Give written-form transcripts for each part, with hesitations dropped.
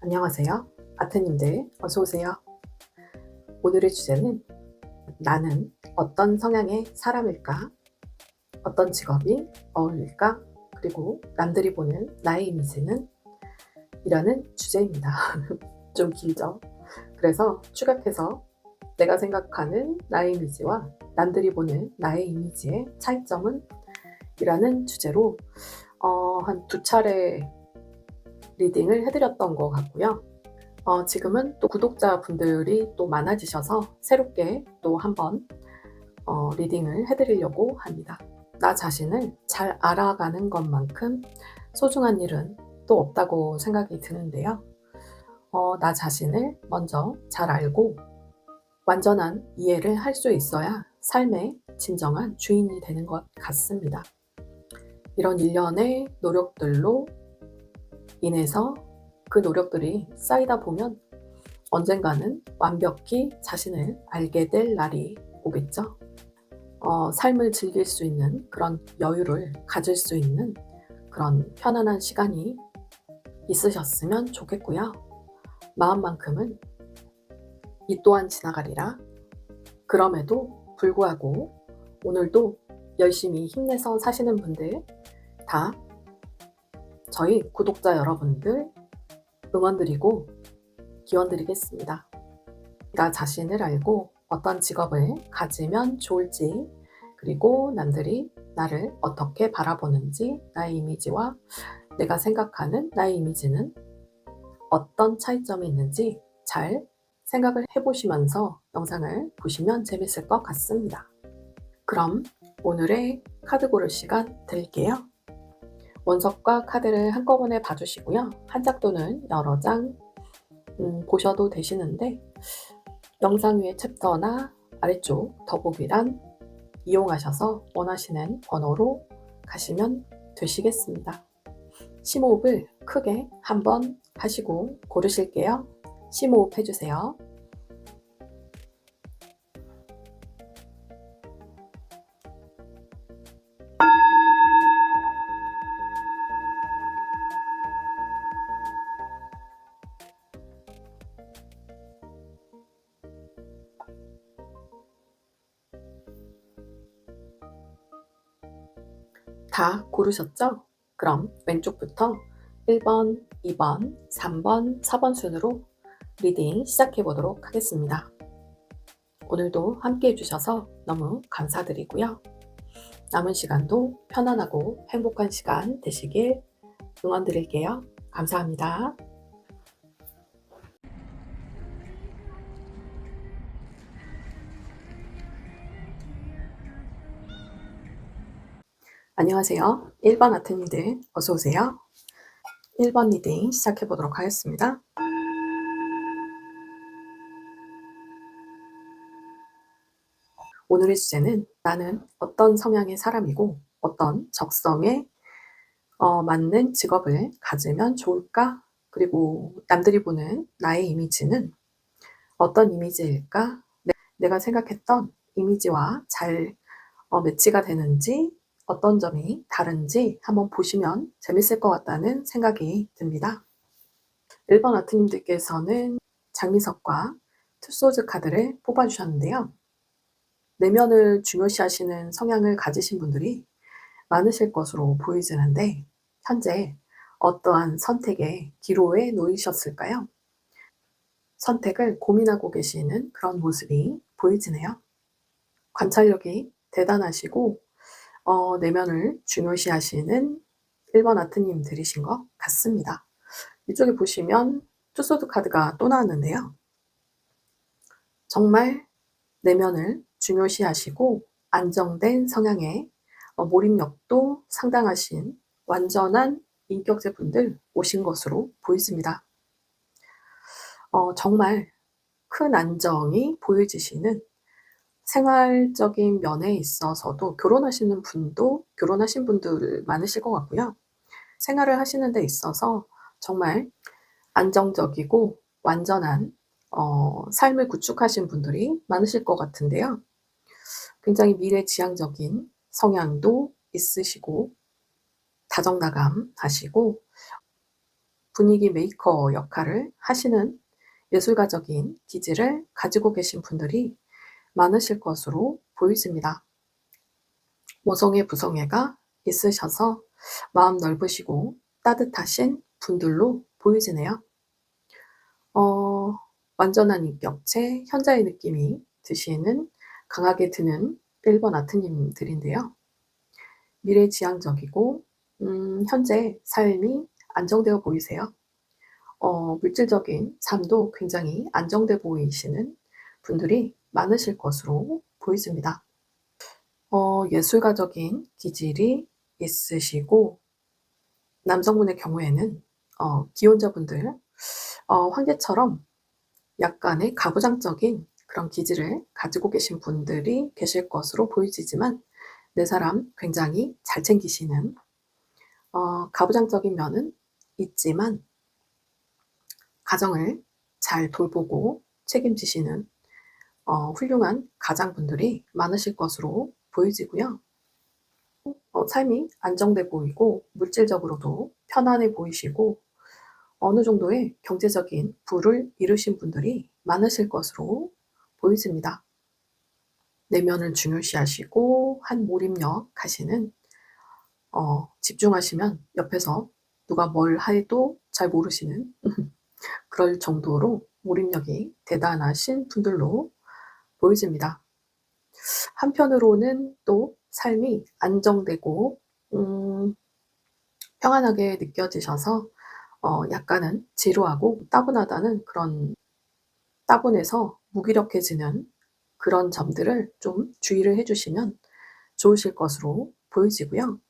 안녕하세요. 아트님들 어서 오세요. 오늘의 주제는 나는 어떤 성향의 사람일까? 어떤 직업이 어울릴까? 그리고 남들이 보는 나의 이미지는? 이라는 주제입니다. 좀 길죠? 그래서 추격해서 내가 생각하는 나의 이미지와 남들이 보는 나의 이미지의 차이점은? 이라는 주제로 한 2차례 리딩을 해드렸던 것 같고요. 지금은 또 구독자분들이 또 많아지셔서 새롭게 또 한번 리딩을 해드리려고 합니다. 나 자신을 잘 알아가는 것만큼 소중한 일은 또 없다고 생각이 드는데요. 나 자신을 먼저 잘 알고 완전한 이해를 할 수 있어야 삶의 진정한 주인이 되는 것 같습니다. 이런 일련의 노력들로 인해서 그 노력들이 쌓이다 보면 언젠가는 완벽히 자신을 알게 될 날이 오겠죠. 삶을 즐길 수 있는 그런 여유를 가질 수 있는 그런 편안한 시간이 있으셨으면 좋겠고요. 마음만큼은 이 또한 지나가리라. 그럼에도 불구하고 오늘도 열심히 힘내서 사시는 분들 다 저희 구독자 여러분들 응원드리고 기원드리겠습니다. 나 자신을 알고 어떤 직업을 가지면 좋을지, 그리고 남들이 나를 어떻게 바라보는지, 나의 이미지와 내가 생각하는 나의 이미지는 어떤 차이점이 있는지 잘 생각을 해보시면서 영상을 보시면 재밌을 것 같습니다. 그럼 오늘의 카드 고를 시간 드릴게요. 원석과 카드를 한꺼번에 봐주시고요. 한 장 또는 여러 장 보셔도 되시는데 영상 위의 챕터나 아래쪽 더보기란 이용하셔서 원하시는 번호로 가시면 되시겠습니다. 심호흡을 크게 한번 하시고 고르실게요. 심호흡 해주세요. 다 고르셨죠? 그럼 왼쪽부터 1번, 2번, 3번, 4번 순으로 리딩 시작해 보도록 하겠습니다. 오늘도 함께 해주셔서 너무 감사드리고요. 남은 시간도 편안하고 행복한 시간 되시길 응원드릴게요. 감사합니다. 안녕하세요. 1번 아트님들 어서 오세요. 1번 리딩 시작해 보도록 하겠습니다. 오늘의 주제는 나는 어떤 성향의 사람이고 어떤 적성에 맞는 직업을 가지면 좋을까? 그리고 남들이 보는 나의 이미지는 어떤 이미지일까? 내가 생각했던 이미지와 잘 매치가 되는지, 어떤 점이 다른지 한번 보시면 재밌을 것 같다는 생각이 듭니다. 1번 아트님들께서는 장미석과 투소즈 카드를 뽑아주셨는데요. 내면을 중요시하시는 성향을 가지신 분들이 많으실 것으로 보이지는데 현재 어떠한 선택의 기로에 놓이셨을까요? 선택을 고민하고 계시는 그런 모습이 보이지네요. 관찰력이 대단하시고 내면을 중요시하시는 1번 아트님들이신 것 같습니다. 이쪽에 보시면 투소드 카드가 또 나왔는데요. 정말 내면을 중요시하시고 안정된 성향의 몰입력도 상당하신 완전한 인격체 분들 오신 것으로 보여집니다. 정말 큰 안정이 보여지시는 생활적인 면에 있어서도 결혼하신 분들 많으실 것 같고요. 생활을 하시는 데 있어서 정말 안정적이고 완전한 삶을 구축하신 분들이 많으실 것 같은데요. 굉장히 미래지향적인 성향도 있으시고 다정다감하시고 분위기 메이커 역할을 하시는 예술가적인 기질을 가지고 계신 분들이 많으실 것으로 보이십니다. 모성애, 부성애가 있으셔서 마음 넓으시고 따뜻하신 분들로 보이시네요. 완전한 인격체, 현자의 느낌이 드시는 강하게 드는 1번 아트님들인데요. 미래지향적이고 현재 삶이 안정되어 보이세요. 물질적인 삶도 굉장히 안정돼 보이시는 분들이 많으실 것으로 보이십니다. 예술가적인 기질이 있으시고 남성분의 경우에는 기혼자분들 황제처럼 약간의 가부장적인 그런 기질을 가지고 계신 분들이 계실 것으로 보이지만 내 사람 굉장히 잘 챙기시는 가부장적인 면은 있지만 가정을 잘 돌보고 책임지시는 훌륭한 가장분들이 많으실 것으로 보이지고요. 삶이 안정돼 보이고 물질적으로도 편안해 보이시고 어느 정도의 경제적인 부를 이루신 분들이 많으실 것으로 보이십니다. 내면을 중요시하시고 한 몰입력 하시는 집중하시면 옆에서 누가 뭘 해도 잘 모르시는 그럴 정도로 몰입력이 대단하신 분들로 보이십니다. 한편으로는 또 삶이 안정되고 평안하게 느껴지셔서 약간은 지루하고 따분하다는 그런 따분해서 무기력해지는 그런 점들을 좀 주의를 해주시면 좋으실 것으로 보이지고요.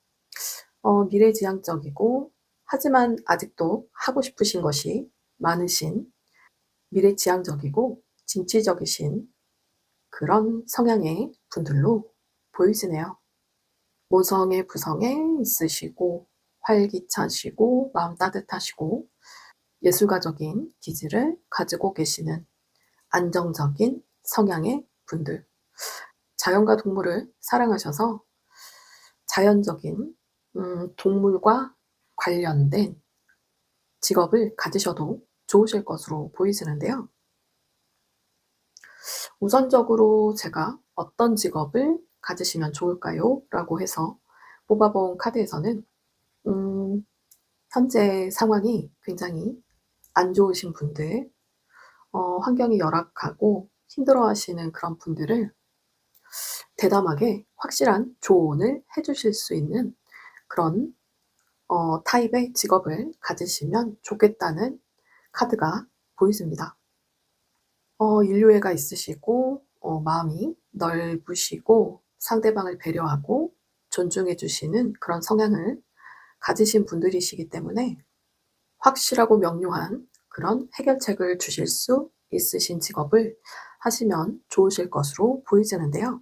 미래지향적이고 하지만 아직도 하고 싶으신 것이 많으신 미래지향적이고 진취적이신 그런 성향의 분들로 보이시네요. 모성애, 부성애 있으시고 활기차시고 마음 따뜻하시고 예술가적인 기질을 가지고 계시는 안정적인 성향의 분들. 자연과 동물을 사랑하셔서 자연적인 동물과 관련된 직업을 가지셔도 좋으실 것으로 보이시는데요. 우선적으로 제가 어떤 직업을 가지시면 좋을까요? 라고 해서 뽑아본 카드에서는 현재 상황이 굉장히 안 좋으신 분들, 환경이 열악하고 힘들어하시는 그런 분들을 대담하게 확실한 조언을 해주실 수 있는 그런 타입의 직업을 가지시면 좋겠다는 카드가 보이십니다. 인류애가 있으시고 마음이 넓으시고 상대방을 배려하고 존중해 주시는 그런 성향을 가지신 분들이시기 때문에 확실하고 명료한 그런 해결책을 주실 수 있으신 직업을 하시면 좋으실 것으로 보이지는데요.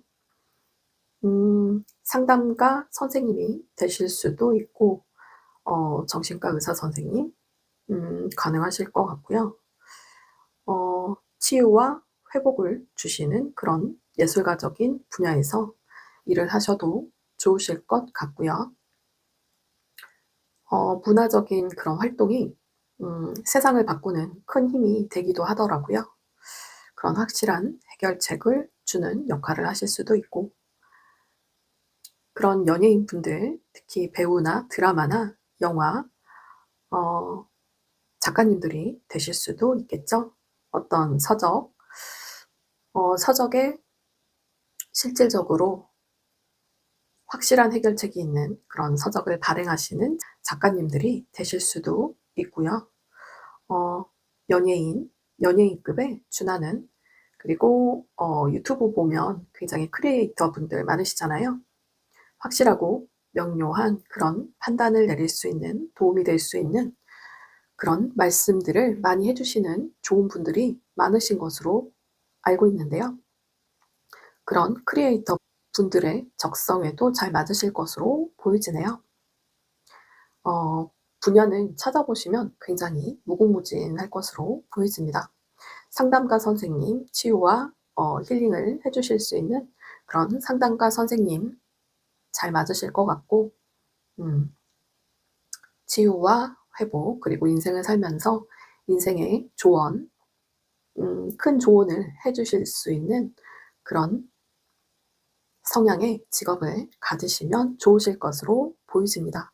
상담가 선생님이 되실 수도 있고 정신과 의사 선생님 가능하실 것 같고요. 치유와 회복을 주시는 그런 예술가적인 분야에서 일을 하셔도 좋으실 것 같고요. 문화적인 그런 활동이 세상을 바꾸는 큰 힘이 되기도 하더라고요. 그런 확실한 해결책을 주는 역할을 하실 수도 있고 그런 연예인분들, 특히 배우나 드라마나 영화 작가님들이 되실 수도 있겠죠. 어떤 서적에 실질적으로 확실한 해결책이 있는 그런 서적을 발행하시는 작가님들이 되실 수도 있고요. 연예인급에 준하는 그리고 유튜브 보면 굉장히 크리에이터 분들 많으시잖아요. 확실하고 명료한 그런 판단을 내릴 수 있는 도움이 될 수 있는 그런 말씀들을 많이 해주시는 좋은 분들이 많으신 것으로 알고 있는데요. 그런 크리에이터 분들의 적성에도 잘 맞으실 것으로 보이지네요. 분야는 찾아보시면 굉장히 무궁무진할 것으로 보여집니다. 상담가 선생님, 치유와 힐링을 해주실 수 있는 그런 상담가 선생님 잘 맞으실 것 같고 치유와 회복, 그리고 인생을 살면서 인생의 조언, 큰 조언을 해주실 수 있는 그런 성향의 직업을 가지시면 좋으실 것으로 보여집니다.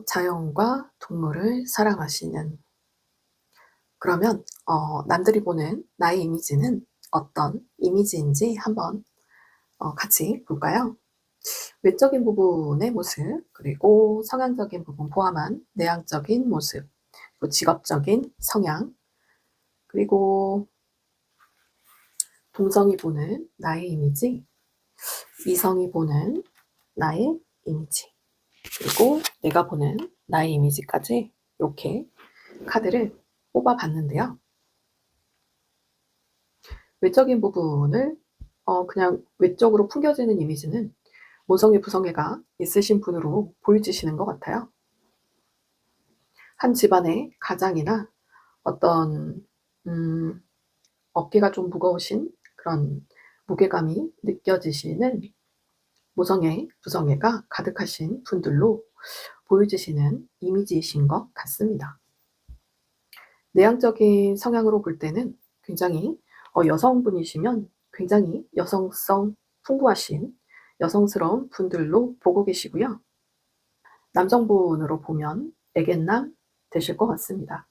자연과 동물을 사랑하시는, 그러면 남들이 보는 나의 이미지는 어떤 이미지인지 한번 같이 볼까요? 외적인 부분의 모습, 그리고 성향적인 부분 포함한 내향적인 모습, 그리고 직업적인 성향, 그리고 동성이 보는 나의 이미지, 이성이 보는 나의 이미지, 그리고 내가 보는 나의 이미지까지 이렇게 카드를 뽑아봤는데요. 외적인 부분을 그냥 외적으로 풍겨지는 이미지는 모성애, 부성애가 있으신 분으로 보여지시는 것 같아요. 한 집안의 가장이나 어떤 어깨가 좀 무거우신 그런 무게감이 느껴지시는 모성애, 부성애가 가득하신 분들로 보여지시는 이미지이신 것 같습니다. 내향적인 성향으로 볼 때는 굉장히 여성분이시면 굉장히 여성성 풍부하신 여성스러운 분들로 보고 계시고요. 남성분으로 보면 애견남 되실 것 같습니다.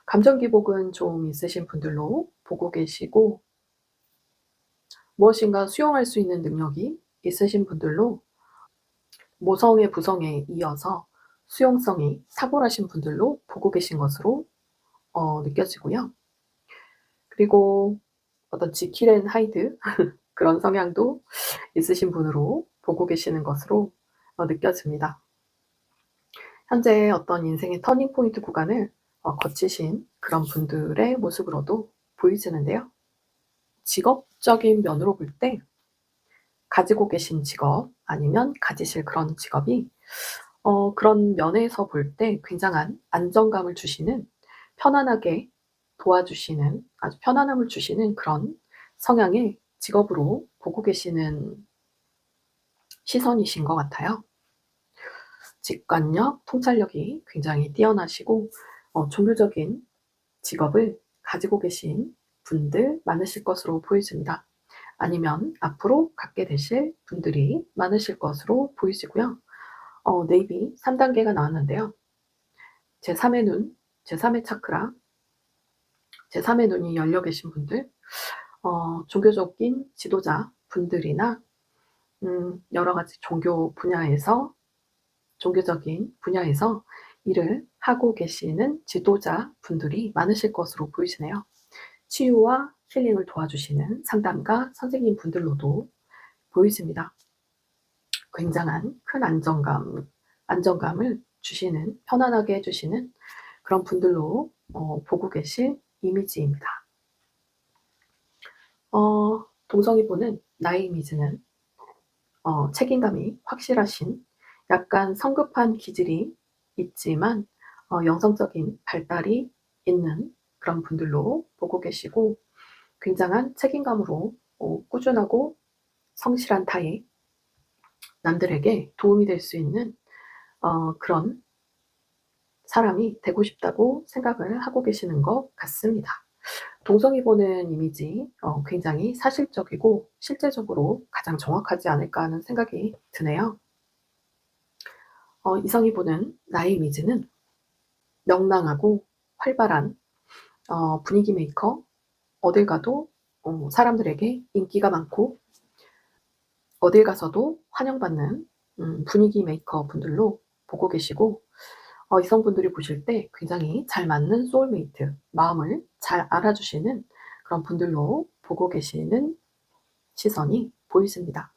감정 기복은 좀 있으신 분들로 보고 계시고, 무엇인가 수용할 수 있는 능력이 있으신 분들로 모성애, 부성애에 이어서 수용성이 탁월하신 분들로 보고 계신 것으로 느껴지고요. 그리고 어떤 지킬 앤 하이드 그런 성향도 있으신 분으로 보고 계시는 것으로 느껴집니다. 현재 어떤 인생의 터닝 포인트 구간을 거치신 그런 분들의 모습으로도 보이시는데요. 직업적인 면으로 볼 때 가지고 계신 직업 아니면 가지실 그런 직업이 그런 면에서 볼 때 굉장한 안정감을 주시는, 편안하게 도와주시는, 아주 편안함을 주시는 그런 성향의 직업으로 보고 계시는 시선이신 것 같아요. 직관력, 통찰력이 굉장히 뛰어나시고 종교적인 직업을 가지고 계신 분들 많으실 것으로 보여집니다. 아니면 앞으로 갖게 되실 분들이 많으실 것으로 보이시고요. 네이비 3단계가 나왔는데요. 제3의 눈, 제3의 차크라, 제3의 눈이 열려 계신 분들, 종교적인 지도자 분들이나 여러 가지 종교적인 분야에서 일을 하고 계시는 지도자 분들이 많으실 것으로 보이시네요. 치유와 힐링을 도와주시는 상담가 선생님 분들로도 보이십니다. 굉장한 큰 안정감을 주시는, 편안하게 해주시는 그런 분들로 보고 계실 이미지입니다. 동성이 보는 나의 이미지는 책임감이 확실하신, 약간 성급한 기질이 있지만 영성적인 발달이 있는 그런 분들로 보고 계시고, 굉장한 책임감으로 꾸준하고 성실한 타입, 남들에게 도움이 될 수 있는 그런 사람이 되고 싶다고 생각을 하고 계시는 것 같습니다. 동성이 보는 이미지 굉장히 사실적이고 실제적으로 가장 정확하지 않을까 하는 생각이 드네요. 이성이 보는 나의 이미지는 명랑하고 활발한 분위기 메이커, 어딜 가도 사람들에게 인기가 많고 어딜 가서도 환영받는 분위기 메이커 분들로 보고 계시고, 이성분들이 보실 때 굉장히 잘 맞는 소울메이트, 마음을 잘 알아주시는 그런 분들로 보고 계시는 시선이 보이십니다.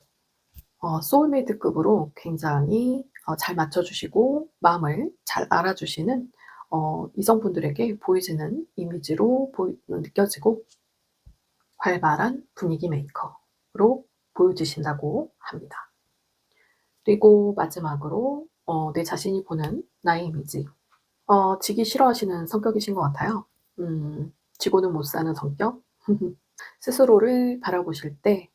소울메이트급으로 굉장히 잘 맞춰주시고 마음을 잘 알아주시는 이성분들에게 보이지는 이미지로 느껴지고, 활발한 분위기 메이커로 보여지신다고 합니다. 그리고 마지막으로 내 자신이 보는 나의 이미지. 지기 싫어하시는 성격이신 것 같아요. 지고는 못 사는 성격. 스스로를 바라보실 때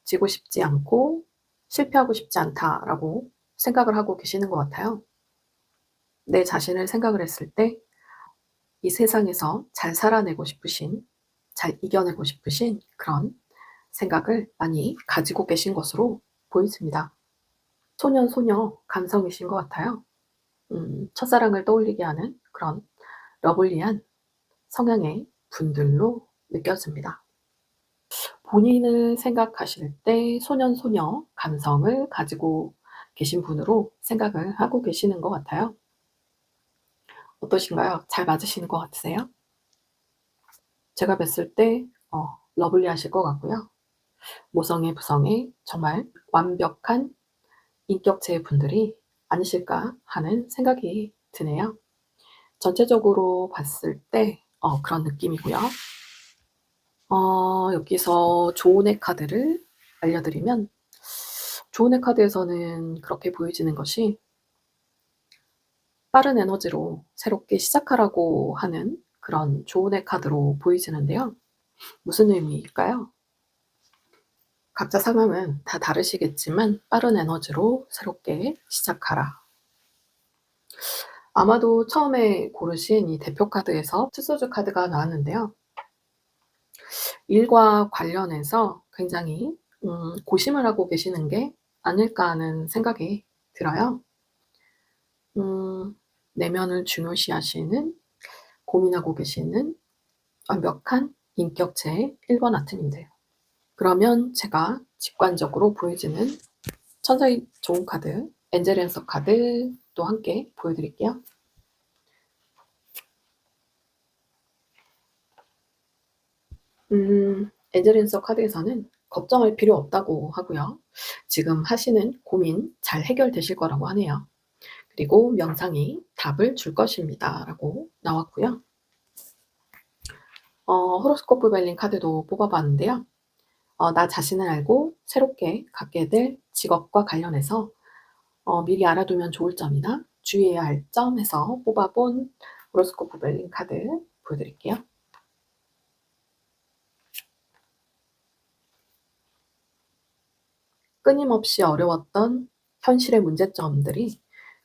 지고 싶지 않고 실패하고 싶지 않다라고 생각을 하고 계시는 것 같아요. 내 자신을 생각을 했을 때 이 세상에서 잘 살아내고 싶으신, 잘 이겨내고 싶으신 그런 생각을 많이 가지고 계신 것으로 보여집니다. 소년, 소녀 감성이신 것 같아요. 첫사랑을 떠올리게 하는 그런 러블리한 성향의 분들로 느껴집니다. 본인을 생각하실 때 소년, 소녀 감성을 가지고 계신 분으로 생각을 하고 계시는 것 같아요. 어떠신가요? 잘 맞으시는 것 같으세요? 제가 뵀을 때 러블리하실 것 같고요. 모성애, 부성애 정말 완벽한 인격체의 분들이 아니실까 하는 생각이 드네요. 전체적으로 봤을 때 그런 느낌이고요. 여기서 조언의 카드를 알려드리면, 조언의 카드에서는 그렇게 보여지는 것이 빠른 에너지로 새롭게 시작하라고 하는 그런 조언의 카드로 보이지는데요. 무슨 의미일까요? 각자 상황은 다 다르시겠지만 빠른 에너지로 새롭게 시작하라. 아마도 처음에 고르신 이 대표 카드에서 투소주 카드가 나왔는데요. 일과 관련해서 굉장히 고심을 하고 계시는 게 아닐까 하는 생각이 들어요. 내면을 중요시하시는, 고민하고 계시는 완벽한 인격체의 1번 아트님들. 그러면 제가 직관적으로 보여지는 천사의 좋은 카드, 엔젤 앤서 카드도 함께 보여드릴게요. 엔젤 앤서 카드에서는 걱정할 필요 없다고 하고요. 지금 하시는 고민 잘 해결되실 거라고 하네요. 그리고 명상이 답을 줄 것입니다 라고 나왔고요. 호로스코프 벨린 카드도 뽑아봤는데요. 나 자신을 알고 새롭게 갖게 될 직업과 관련해서 미리 알아두면 좋을 점이나 주의해야 할 점 해서 뽑아본 호로스코프 벨린 카드 보여드릴게요. 끊임없이 어려웠던 현실의 문제점들이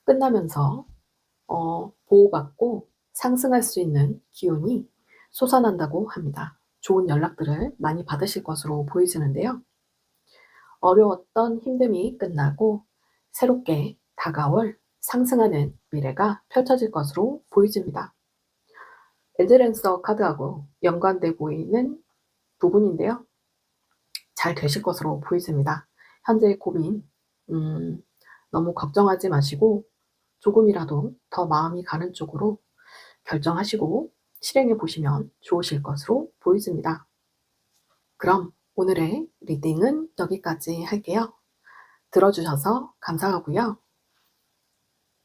끝나면서 보호받고 상승할 수 있는 기운이 솟아난다고 합니다. 좋은 연락들을 많이 받으실 것으로 보이지는데요. 어려웠던 힘듦이 끝나고 새롭게 다가올 상승하는 미래가 펼쳐질 것으로 보여집니다. 엔젤앤서 카드하고 연관돼 보이는 부분인데요. 잘 되실 것으로 보여집니다. 현재의 고민 너무 걱정하지 마시고 조금이라도 더 마음이 가는 쪽으로 결정하시고 실행해 보시면 좋으실 것으로 보여집니다. 그럼 오늘의 리딩은 여기까지 할게요. 들어주셔서 감사하고요.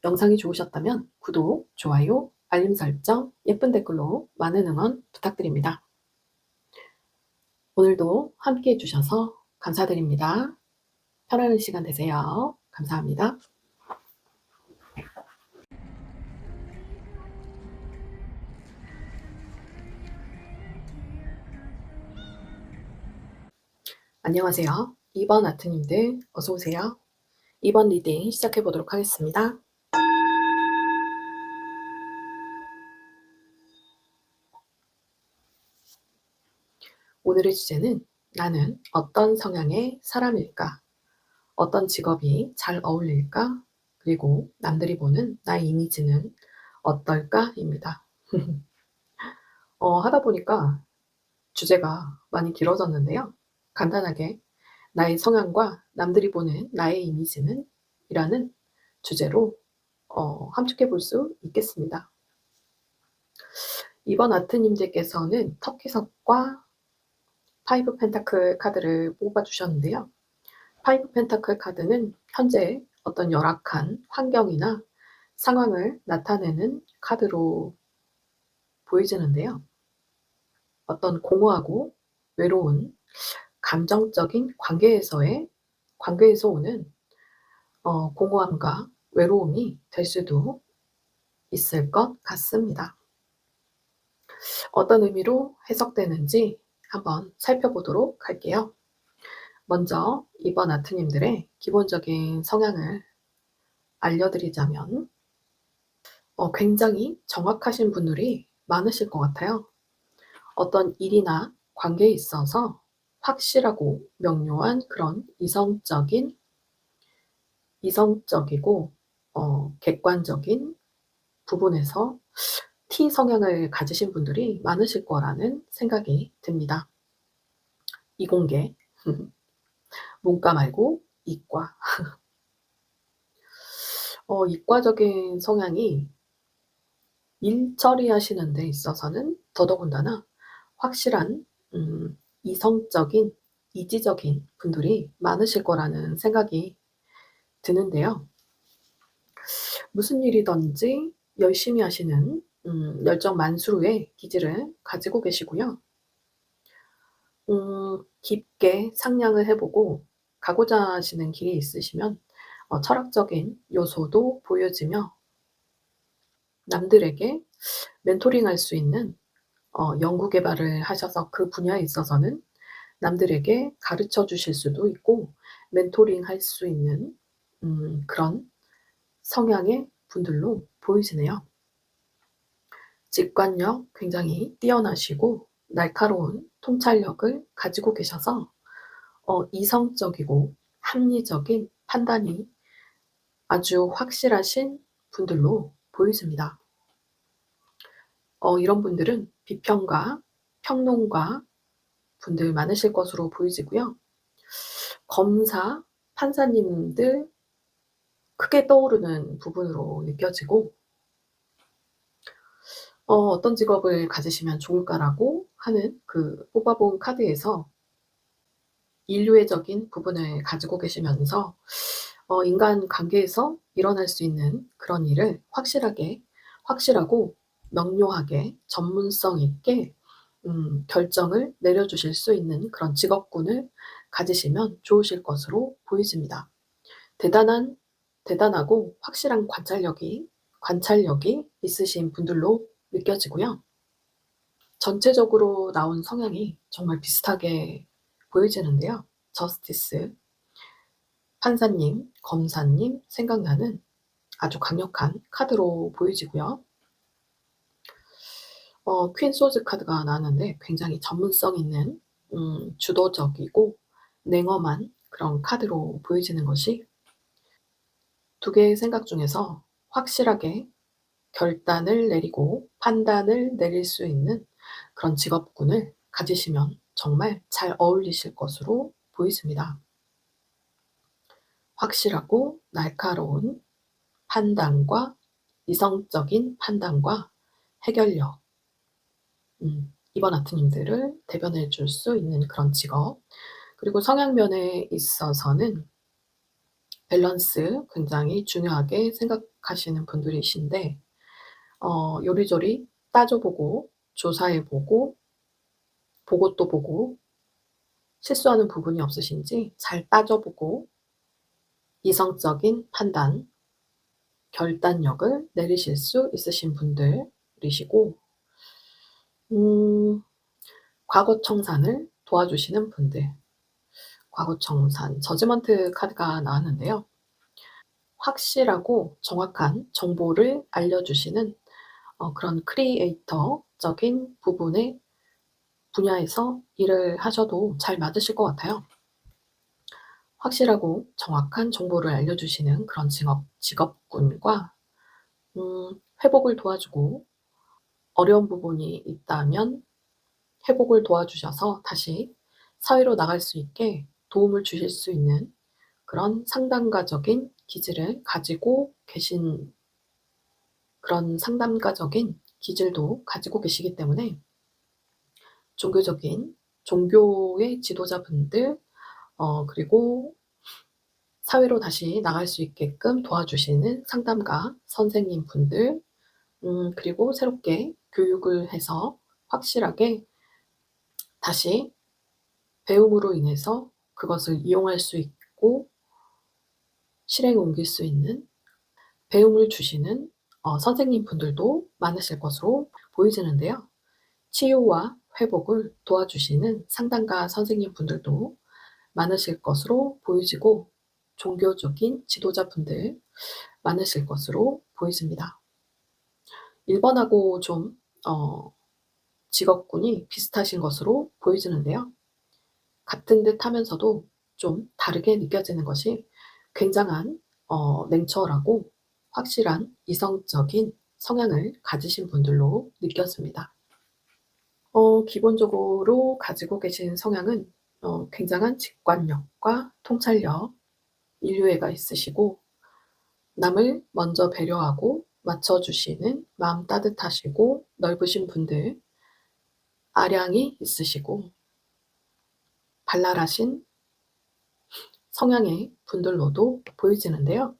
영상이 좋으셨다면 구독, 좋아요, 알림 설정, 예쁜 댓글로 많은 응원 부탁드립니다. 오늘도 함께 해주셔서 감사드립니다. 편안한 시간 되세요. 감사합니다. 안녕하세요. 2번 아트님들 어서오세요. 2번 리딩 시작해 보도록 하겠습니다. 오늘의 주제는 나는 어떤 성향의 사람일까? 어떤 직업이 잘 어울릴까? 그리고 남들이 보는 나의 이미지는 어떨까? 입니다. 하다 보니까 주제가 많이 길어졌는데요. 간단하게 나의 성향과 남들이 보는 나의 이미지는 이라는 주제로 함축해 볼 수 있겠습니다. 이번 아트님들께서는 터키석과 파이브 펜타클 카드를 뽑아 주셨는데요. 파이브 펜타클 카드는 현재 어떤 열악한 환경이나 상황을 나타내는 카드로 보이지는데요. 어떤 공허하고 외로운 감정적인 관계에서 오는 공허함과 외로움이 될 수도 있을 것 같습니다. 어떤 의미로 해석되는지 한번 살펴보도록 할게요. 먼저 이번 아트님들의 기본적인 성향을 알려드리자면 굉장히 정확하신 분들이 많으실 것 같아요. 어떤 일이나 관계에 있어서 확실하고 명료한 그런 이성적이고 객관적인 부분에서 T 성향을 가지신 분들이 많으실 거라는 생각이 듭니다. 이공계, 문과 말고 이과. 이과적인 성향이 일 처리하시는 데 있어서는 더더군다나 확실한 이성적인, 이지적인 분들이 많으실 거라는 생각이 드는데요. 무슨 일이든지 열심히 하시는 열정 만수르의 기질을 가지고 계시고요. 깊게 상량을 해 보고 가고자 하시는 길이 있으시면 철학적인 요소도 보여지며 남들에게 멘토링할 수 있는 연구 개발을 하셔서 그 분야에 있어서는 남들에게 가르쳐 주실 수도 있고 멘토링할 수 있는 그런 성향의 분들로 보이시네요. 직관력 굉장히 뛰어나시고 날카로운 통찰력을 가지고 계셔서 이성적이고 합리적인 판단이 아주 확실하신 분들로 보이십니다. 이런 분들은 비평가, 평론가 분들 많으실 것으로 보이지고요. 검사, 판사님들 크게 떠오르는 부분으로 느껴지고 어떤 직업을 가지시면 좋을까라고 하는 그 뽑아 본 카드에서 인류애적인 부분을 가지고 계시면서 인간 관계에서 일어날 수 있는 그런 일을 확실하고 명료하게 전문성 있게 결정을 내려주실 수 있는 그런 직업군을 가지시면 좋으실 것으로 보이집니다. 대단하고 확실한 관찰력이 있으신 분들로 느껴지고요. 전체적으로 나온 성향이 정말 비슷하게 보여지는데요. 저스티스, 판사님, 검사님 생각나는 아주 강력한 카드로 보여지고요. 퀸 소즈 카드가 나왔는데 굉장히 전문성 있는 주도적이고 냉엄한 그런 카드로 보여지는 것이 두 개의 생각 중에서 확실하게 결단을 내리고 판단을 내릴 수 있는 그런 직업군을 가지시면 정말 잘 어울리실 것으로 보이십니다. 확실하고 날카로운 판단과 이성적인 판단과 해결력, 이번 아트님들을 대변해 줄 수 있는 그런 직업, 그리고 성향면에 있어서는 밸런스 굉장히 중요하게 생각하시는 분들이신데 요리조리 따져 보고 조사해 보고 또 보고 실수하는 부분이 없으신지 잘 따져 보고 이성적인 판단, 결단력을 내리실 수 있으신 분들이시고 음 과거 청산을 도와주시는 분들. 과거 청산 저지먼트 카드가 나왔는데요. 확실하고 정확한 정보를 알려주시는 그런 크리에이터적인 부분의 분야에서 일을 하셔도 잘 맞으실 것 같아요. 확실하고 정확한 정보를 알려주시는 그런 직업군과 회복을 도와주고 어려운 부분이 있다면 회복을 도와주셔서 다시 사회로 나갈 수 있게 도움을 주실 수 있는 그런 상담가적인 기질을 가지고 계신 그런 상담가적인 기질도 가지고 계시기 때문에 종교의 지도자분들 그리고 사회로 다시 나갈 수 있게끔 도와주시는 상담가 선생님분들 그리고 새롭게 교육을 해서 확실하게 다시 배움으로 인해서 그것을 이용할 수 있고 실행에 옮길 수 있는 배움을 주시는 선생님분들도 많으실 것으로 보이지는데요. 치유와 회복을 도와주시는 상담가 선생님분들도 많으실 것으로 보여지고 종교적인 지도자분들 많으실 것으로 보여집니다. 1번하고 좀 직업군이 비슷하신 것으로 보여지는데요. 같은 듯 하면서도 좀 다르게 느껴지는 것이 굉장한 냉철하고 확실한 이성적인 성향을 가지신 분들로 느껴집니다. 기본적으로 가지고 계신 성향은 굉장한 직관력과 통찰력, 인류애가 있으시고 남을 먼저 배려하고 맞춰주시는 마음 따뜻하시고 넓으신 분들, 아량이 있으시고 발랄하신 성향의 분들로도 보여지는데요.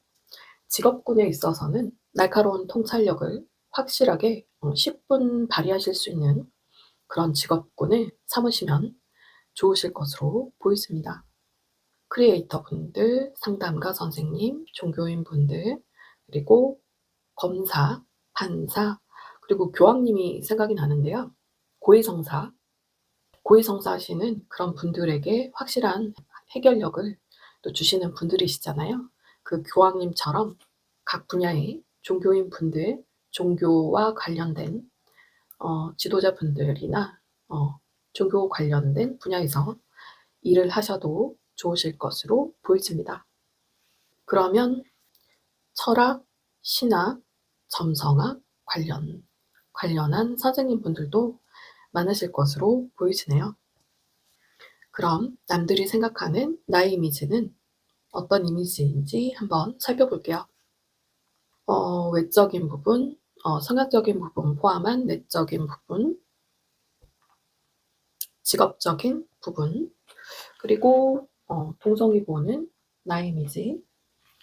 직업군에 있어서는 날카로운 통찰력을 확실하게 10분 발휘하실 수 있는 그런 직업군을 삼으시면 좋으실 것으로 보이십니다. 크리에이터 분들, 상담가 선생님, 종교인 분들, 그리고 검사, 판사, 그리고 교황님이 생각이 나는데요. 고위성사, 고위성사 하시는 그런 분들에게 확실한 해결력을 또 주시는 분들이시잖아요. 그 교황님처럼 각 분야의 종교인 분들, 종교와 관련된 지도자분들이나 종교 관련된 분야에서 일을 하셔도 좋으실 것으로 보여집니다. 그러면 철학, 신학, 점성학 관련한 선생님분들도 많으실 것으로 보이시네요. 그럼 남들이 생각하는 나의 이미지는 어떤 이미지인지 한번 살펴볼게요. 외적인 부분, 성향적인 부분 포함한 내적인 부분, 직업적인 부분, 그리고 동성이 보는 나의 이미지,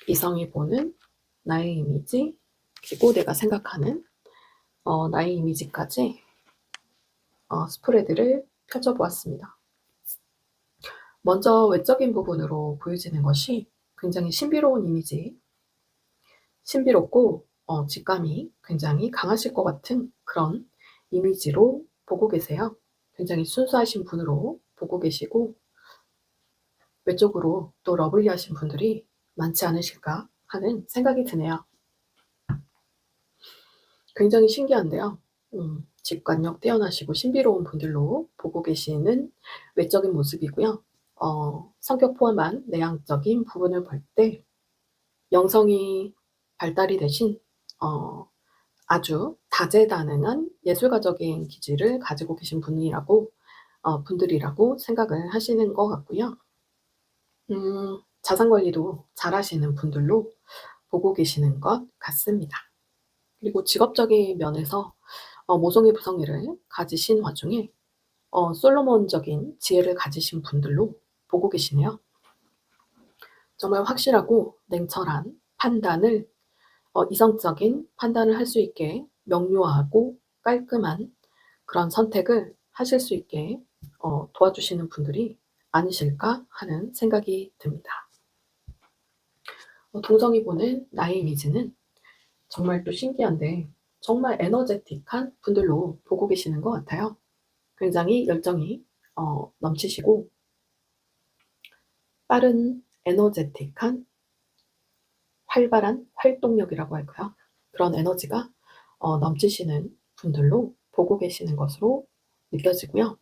이성이 보는 나의 이미지, 그리고 내가 생각하는 나의 이미지까지 스프레드를 펼쳐보았습니다. 먼저 외적인 부분으로 보여지는 것이 굉장히 신비로운 이미지, 신비롭고 직감이 굉장히 강하실 것 같은 그런 이미지로 보고 계세요. 굉장히 순수하신 분으로 보고 계시고 외적으로 또 러블리하신 분들이 많지 않으실까 하는 생각이 드네요. 굉장히 신기한데요. 직관력 뛰어나시고 신비로운 분들로 보고 계시는 외적인 모습이고요. 성격 포함한 내향적인 부분을 볼 때 영성이 발달이 되신 아주 다재다능한 예술가적인 기질을 가지고 계신 분들이라고 생각을 하시는 것 같고요. 자산 관리도 잘하시는 분들로 보고 계시는 것 같습니다. 그리고 직업적인 면에서 모성애 부성애를 가지신 와중에 솔로몬적인 지혜를 가지신 분들로 보고 계시네요. 정말 확실하고 냉철한 판단을 이성적인 판단을 할 수 있게 명료하고 깔끔한 그런 선택을 하실 수 있게 도와주시는 분들이 아니실까 하는 생각이 듭니다. 동성이 보는 나의 이미지는 정말 또 신기한데 정말 에너제틱한 분들로 보고 계시는 것 같아요. 굉장히 열정이 넘치시고 빠른 에너제틱한 활발한 활동력이라고 할까요? 그런 에너지가 넘치시는 분들로 보고 계시는 것으로 느껴지고요.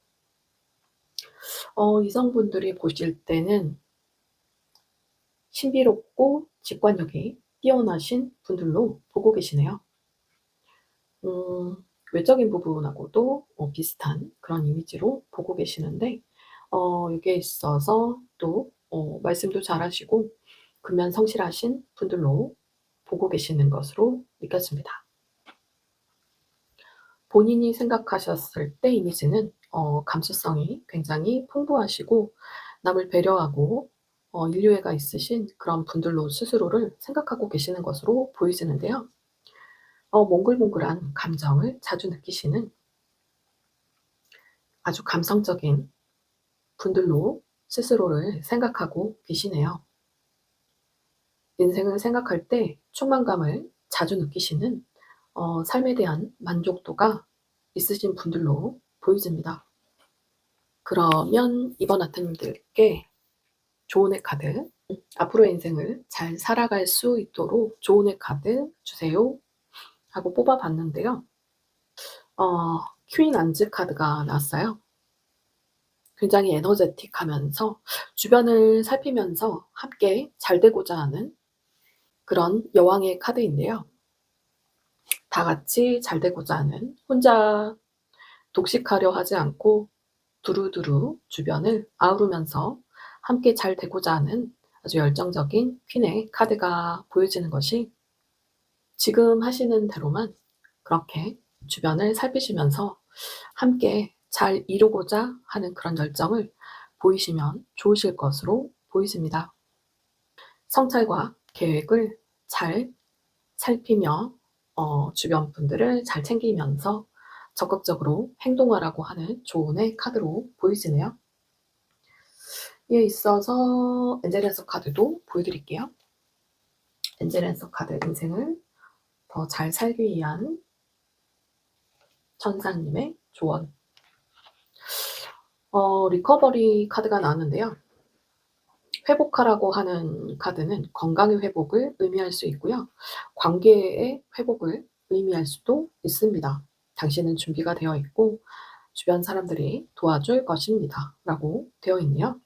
이성분들이 보실 때는 신비롭고 직관력이 뛰어나신 분들로 보고 계시네요. 외적인 부분하고도 비슷한 그런 이미지로 보고 계시는데 여기에 있어서 또 말씀도 잘하시고 근면 성실하신 분들로 보고 계시는 것으로 느껴집니다. 본인이 생각하셨을 때 이미지는 감수성이 굉장히 풍부하시고 남을 배려하고 인류애가 있으신 그런 분들로 스스로를 생각하고 계시는 것으로 보이시는데요. 몽글몽글한 감정을 자주 느끼시는 아주 감성적인 분들로 스스로를 생각하고 계시네요. 인생을 생각할 때 충만감을 자주 느끼시는 삶에 대한 만족도가 있으신 분들로 보여집니다. 그러면 이번 아트님들께 조언의 카드, 앞으로의 인생을 잘 살아갈 수 있도록 조언의 카드 주세요 하고 뽑아봤는데요. 퀸 안즈 카드가 나왔어요. 굉장히 에너제틱하면서 주변을 살피면서 함께 잘 되고자 하는 그런 여왕의 카드인데요. 다 같이 잘 되고자 하는, 혼자 독식하려 하지 않고 두루두루 주변을 아우르면서 함께 잘 되고자 하는 아주 열정적인 퀸의 카드가 보여지는 것이, 지금 하시는 대로만 그렇게 주변을 살피시면서 함께 잘 이루고자 하는 그런 열정을 보이시면 좋으실 것으로 보이십니다. 성찰과 계획을 잘 살피며 주변 분들을 잘 챙기면서 적극적으로 행동하라고 하는 조언의 카드로 보이시네요. 이에 있어서 엔젤 앤서 카드도 보여드릴게요. 엔젤 앤서 카드, 인생을 더 잘 살기 위한 천사님의 조언. 리커버리 카드가 나왔는데요. 회복하라고 하는 카드는 건강의 회복을 의미할 수 있고요. 관계의 회복을 의미할 수도 있습니다. 당신은 준비가 되어 있고 주변 사람들이 도와줄 것입니다. 라고 되어 있네요.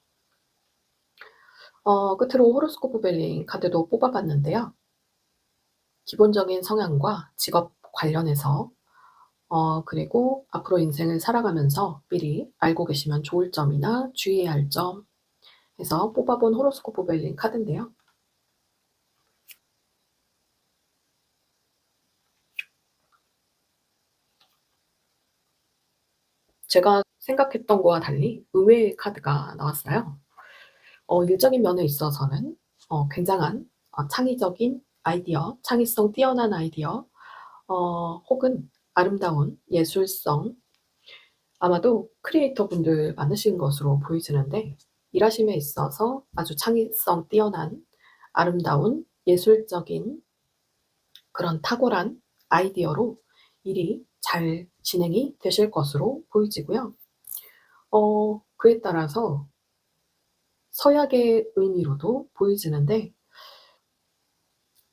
끝으로 호로스코프 벨링 카드도 뽑아봤는데요. 기본적인 성향과 직업 관련해서 그리고 앞으로 인생을 살아가면서 미리 알고 계시면 좋을 점이나 주의해야 할 점 해서 뽑아본 호로스코프 벨링 카드인데요. 제가 생각했던 거와 달리 의외의 카드가 나왔어요. 일적인 면에 있어서는 굉장한 창의적인 아이디어, 창의성 뛰어난 아이디어, 혹은 아름다운 예술성, 아마도 크리에이터 분들 많으신 것으로 보이지는데, 일하심에 있어서 아주 창의성 뛰어난 아름다운 예술적인 그런 탁월한 아이디어로 일이 잘 진행이 되실 것으로 보이지고요. 그에 따라서 서약의 의미로도 보이지는데,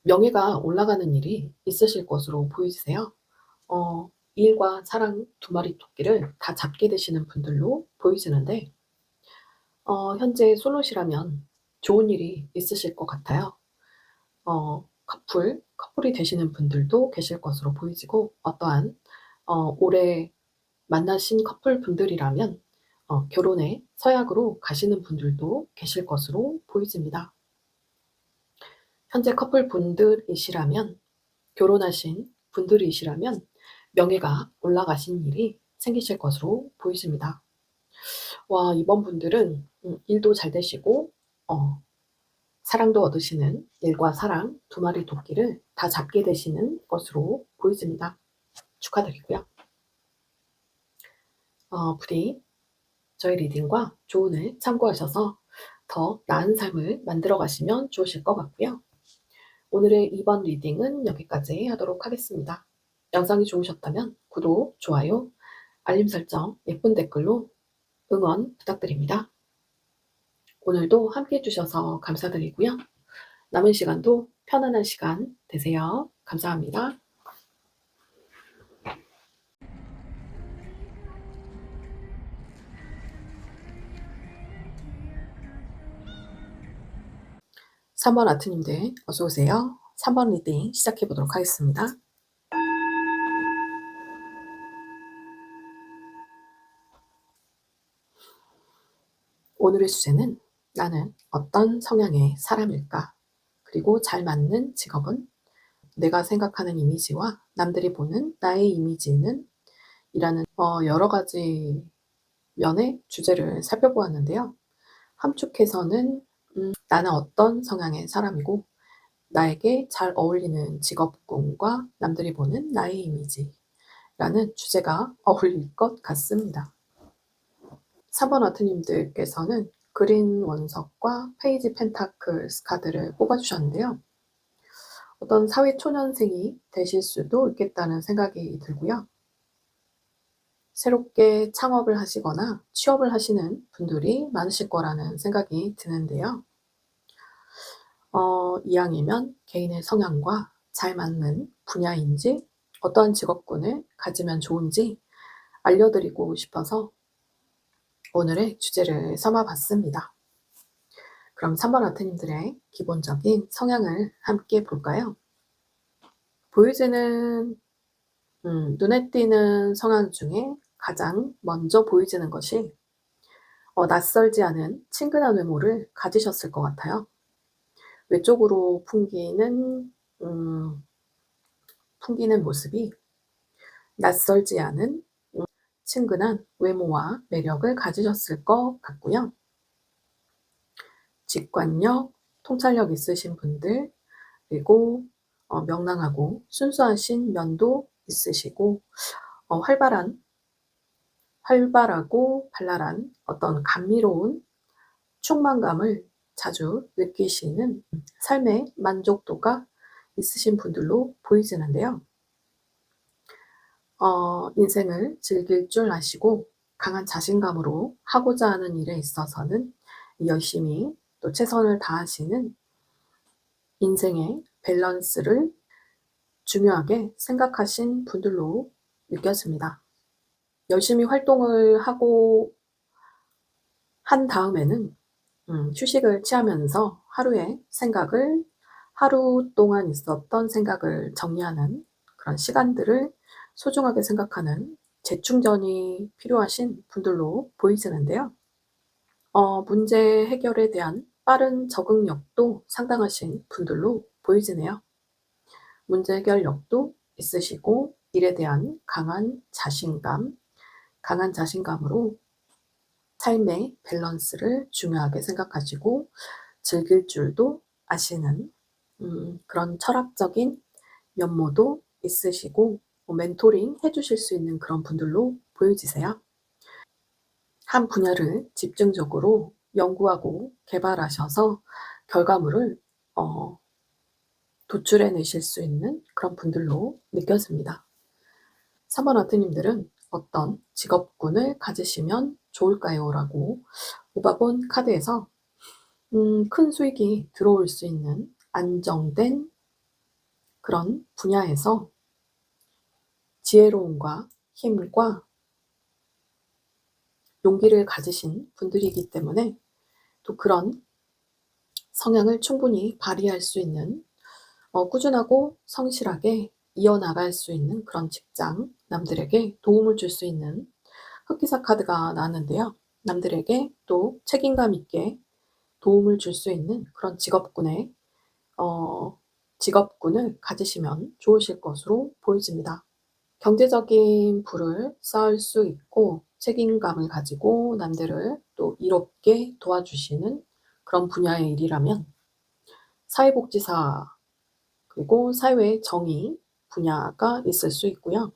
명예가 올라가는 일이 있으실 것으로 보이세요. 일과 사랑 두 마리 토끼를 다 잡게 되시는 분들로 보이지는데, 현재 솔로시라면 좋은 일이 있으실 것 같아요. 커플이 되시는 분들도 계실 것으로 보이지고, 어떠한 올해 만나신 커플 분들이라면 결혼에 서약으로 가시는 분들도 계실 것으로 보여집니다. 현재 커플 분들이시라면, 결혼하신 분들이시라면 명예가 올라가신 일이 생기실 것으로 보이십니다. 이번 분들은 일도 잘 되시고 사랑도 얻으시는, 일과 사랑 두 마리 토끼를 다 잡게 되시는 것으로 보여집니다. 축하드리고요. 부디 저희 리딩과 조언을 참고하셔서 더 나은 삶을 만들어 가시면 좋으실 것 같고요. 오늘의 2번 리딩은 여기까지 하도록 하겠습니다. 영상이 좋으셨다면 구독, 좋아요, 알림 설정, 예쁜 댓글로 응원 부탁드립니다. 오늘도 함께 해주셔서 감사드리고요. 남은 시간도 편안한 시간 되세요. 감사합니다. (3번) 아트님들 어서오세요. 3번 리딩 시작해 보도록 하겠습니다. 오늘의 주제는 나는 어떤 성향의 사람일까? 그리고 잘 맞는 직업은? 내가 생각하는 이미지와 남들이 보는 나의 이미지는? 이라는 여러 가지 면의 주제를 살펴보았는데요. 함축해서는 나는 어떤 성향의 사람이고 나에게 잘 어울리는 직업군과 남들이 보는 나의 이미지라는 주제가 어울릴 것 같습니다. 3번 아트님들께서는 그린 원석과 페이지 펜타클스 카드를 뽑아주셨는데요. 어떤 사회 초년생이 되실 수도 있겠다는 생각이 들고요. 새롭게 창업을 하시거나 취업을 하시는 분들이 많으실 거라는 생각이 드는데요. 이왕이면 개인의 성향과 잘 맞는 분야인지 어떠한 직업군을 가지면 좋은지 알려드리고 싶어서 오늘의 주제를 삼아봤습니다. 그럼 3번 아트님들의 기본적인 성향을 함께 볼까요? 보여지는 눈에 띄는 성향 중에 가장 먼저 보여지는 것이 낯설지 않은 친근한 외모를 가지셨을 것 같아요. 외적으로 풍기는 모습이 낯설지 않은 친근한 외모와 매력을 가지셨을 것 같고요. 직관력, 통찰력 있으신 분들, 그리고 명랑하고 순수하신 면도 있으시고 활발하고 발랄한 어떤 감미로운 충만감을 자주 느끼시는 삶의 만족도가 있으신 분들로 보이지는데요. 인생을 즐길 줄 아시고 강한 자신감으로 하고자 하는 일에 있어서는 열심히 또 최선을 다하시는 인생의 밸런스를 중요하게 생각하신 분들로 느껴집니다. 열심히 활동을 하고 한 다음에는 휴식을 취하면서 하루 동안 있었던 생각을 정리하는 그런 시간들을 소중하게 생각하는 재충전이 필요하신 분들로 보이지는데요. 문제 해결에 대한 빠른 적응력도 상당하신 분들로 보이지네요. 문제 해결력도 있으시고 일에 대한 강한 자신감으로 삶의 밸런스를 중요하게 생각하시고 즐길 줄도 아시는 그런 철학적인 면모도 있으시고 멘토링 해 주실 수 있는 그런 분들로 보여지세요. 한 분야를 집중적으로 연구하고 개발하셔서 결과물을 도출해 내실 수 있는 그런 분들로 느껴집니다. 3번 아트님들은 어떤 직업군을 가지시면 좋을까요? 라고 뽑아본 카드에서 큰 수익이 들어올 수 있는 안정된 그런 분야에서 지혜로움과 힘과 용기를 가지신 분들이기 때문에 또 그런 성향을 충분히 발휘할 수 있는 꾸준하고 성실하게 이어나갈 수 있는 그런 직장, 남들에게 도움을 줄 수 있는 흑기사 카드가 나왔는데요. 남들에게 또 책임감 있게 도움을 줄 수 있는 그런 직업군을 가지시면 좋으실 것으로 보여집니다. 경제적인 부를 쌓을 수 있고 책임감을 가지고 남들을 또 이롭게 도와주시는 그런 분야의 일이라면 사회복지사 그리고 사회 정의 분야가 있을 수 있고요.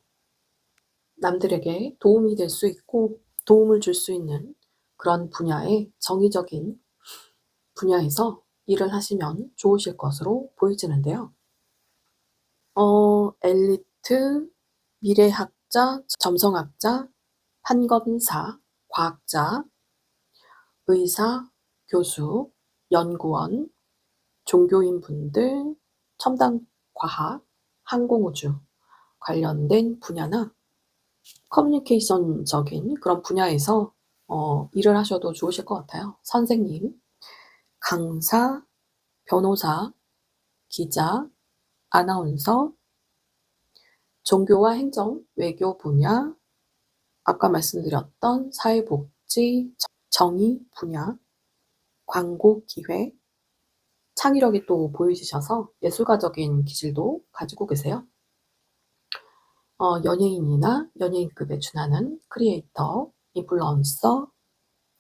남들에게 도움이 될 수 있고 도움을 줄 수 있는 그런 분야의 정의적인 분야에서 일을 하시면 좋으실 것으로 보여지는데요. 엘리트, 미래학자, 점성학자, 판검사, 과학자, 의사, 교수, 연구원, 종교인분들, 첨단 과학, 항공우주 관련된 분야나 커뮤니케이션적인 그런 분야에서 일을 하셔도 좋으실 것 같아요. 선생님, 강사, 변호사, 기자, 아나운서, 종교와 행정, 외교 분야, 아까 말씀드렸던 사회복지, 정의 분야, 광고 기획, 창의력이 또 보이시셔서 예술가적인 기질도 가지고 계세요. 연예인이나 연예인급에 준하는 크리에이터, 인플루언서,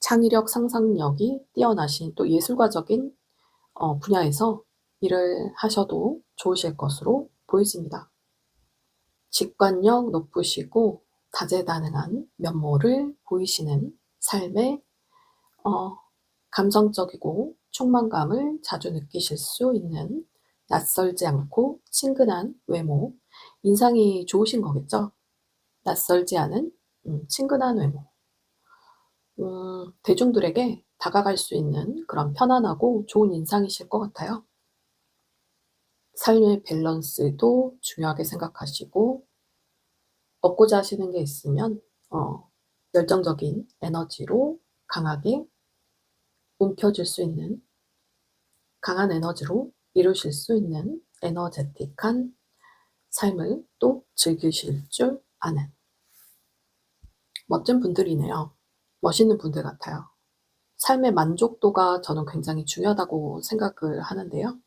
창의력, 상상력이 뛰어나신 또 예술가적인 분야에서 일을 하셔도 좋으실 것으로 보여집니다. 직관력 높으시고 다재다능한 면모를 보이시는 삶의 감성적이고 충만감을 자주 느끼실 수 있는 낯설지 않고 친근한 외모, 인상이 좋으신 거겠죠? 낯설지 않은 친근한 외모. 대중들에게 다가갈 수 있는 그런 편안하고 좋은 인상이실 것 같아요. 삶의 밸런스도 중요하게 생각하시고 얻고자 하시는 게 있으면 열정적인 에너지로 강하게 움켜쥘 수 있는, 강한 에너지로 이루실 수 있는 에너제틱한 삶을 또 즐기실 줄 아는 멋진 분들이네요. 멋있는 분들 같아요. 삶의 만족도가 저는 굉장히 중요하다고 생각을 하는데요.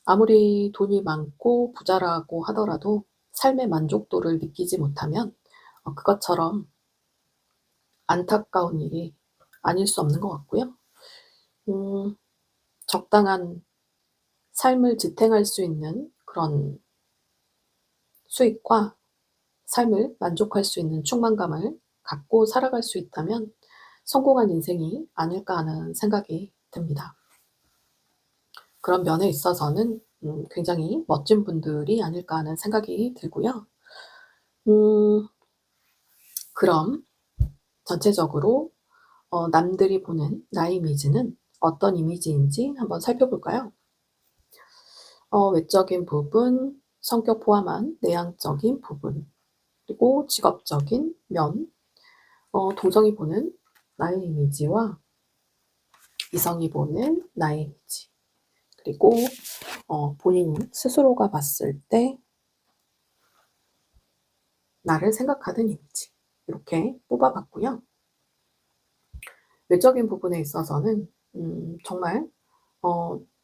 아무리 돈이 많고 부자라고 하더라도 삶의 만족도를 느끼지 못하면 그것처럼 안타까운 일이 아닐 수 없는 것 같고요. 음 적당한 삶을 지탱할 수 있는 그런 수익과 삶을 만족할 수 있는 충만감을 갖고 살아갈 수 있다면 성공한 인생이 아닐까 하는 생각이 듭니다. 그런 면에 있어서는 굉장히 멋진 분들이 아닐까 하는 생각이 들고요. 음 그럼 전체적으로 남들이 보는 나의 이미지는 어떤 이미지인지 한번 살펴볼까요? 외적인 부분, 성격 포함한 내향적인 부분, 그리고 직업적인 면, 동성이 보는 나의 이미지와 이성이 보는 나의 이미지, 그리고 본인 스스로가 봤을 때 나를 생각하는 이미지, 이렇게 뽑아 봤고요. 외적인 부분에 있어서는 정말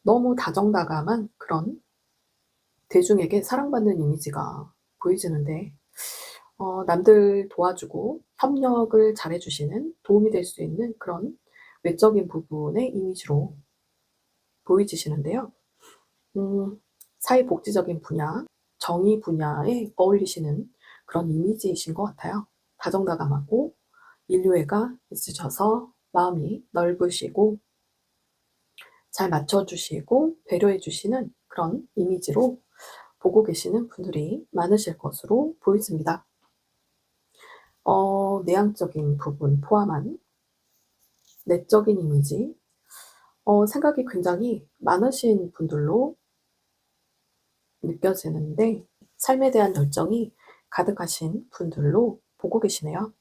너무 다정다감한 그런 대중에게 사랑받는 이미지가 보이지는데, 남들 도와주고 협력을 잘해 주시는, 도움이 될 수 있는 그런 외적인 부분의 이미지로 보여지시는데요. 사회복지적인 분야, 정의 분야에 어울리시는 그런 이미지이신 것 같아요. 다정다감하고 인류애가 있으셔서 마음이 넓으시고 잘 맞춰 주시고 배려해 주시는 그런 이미지로 보고 계시는 분들이 많으실 것으로 보여집니다. 내향적인 부분 포함한 내적인 이미지, 생각이 굉장히 많으신 분들로 느껴지는데, 삶에 대한 열정이 가득하신 분들로 보고 계시네요.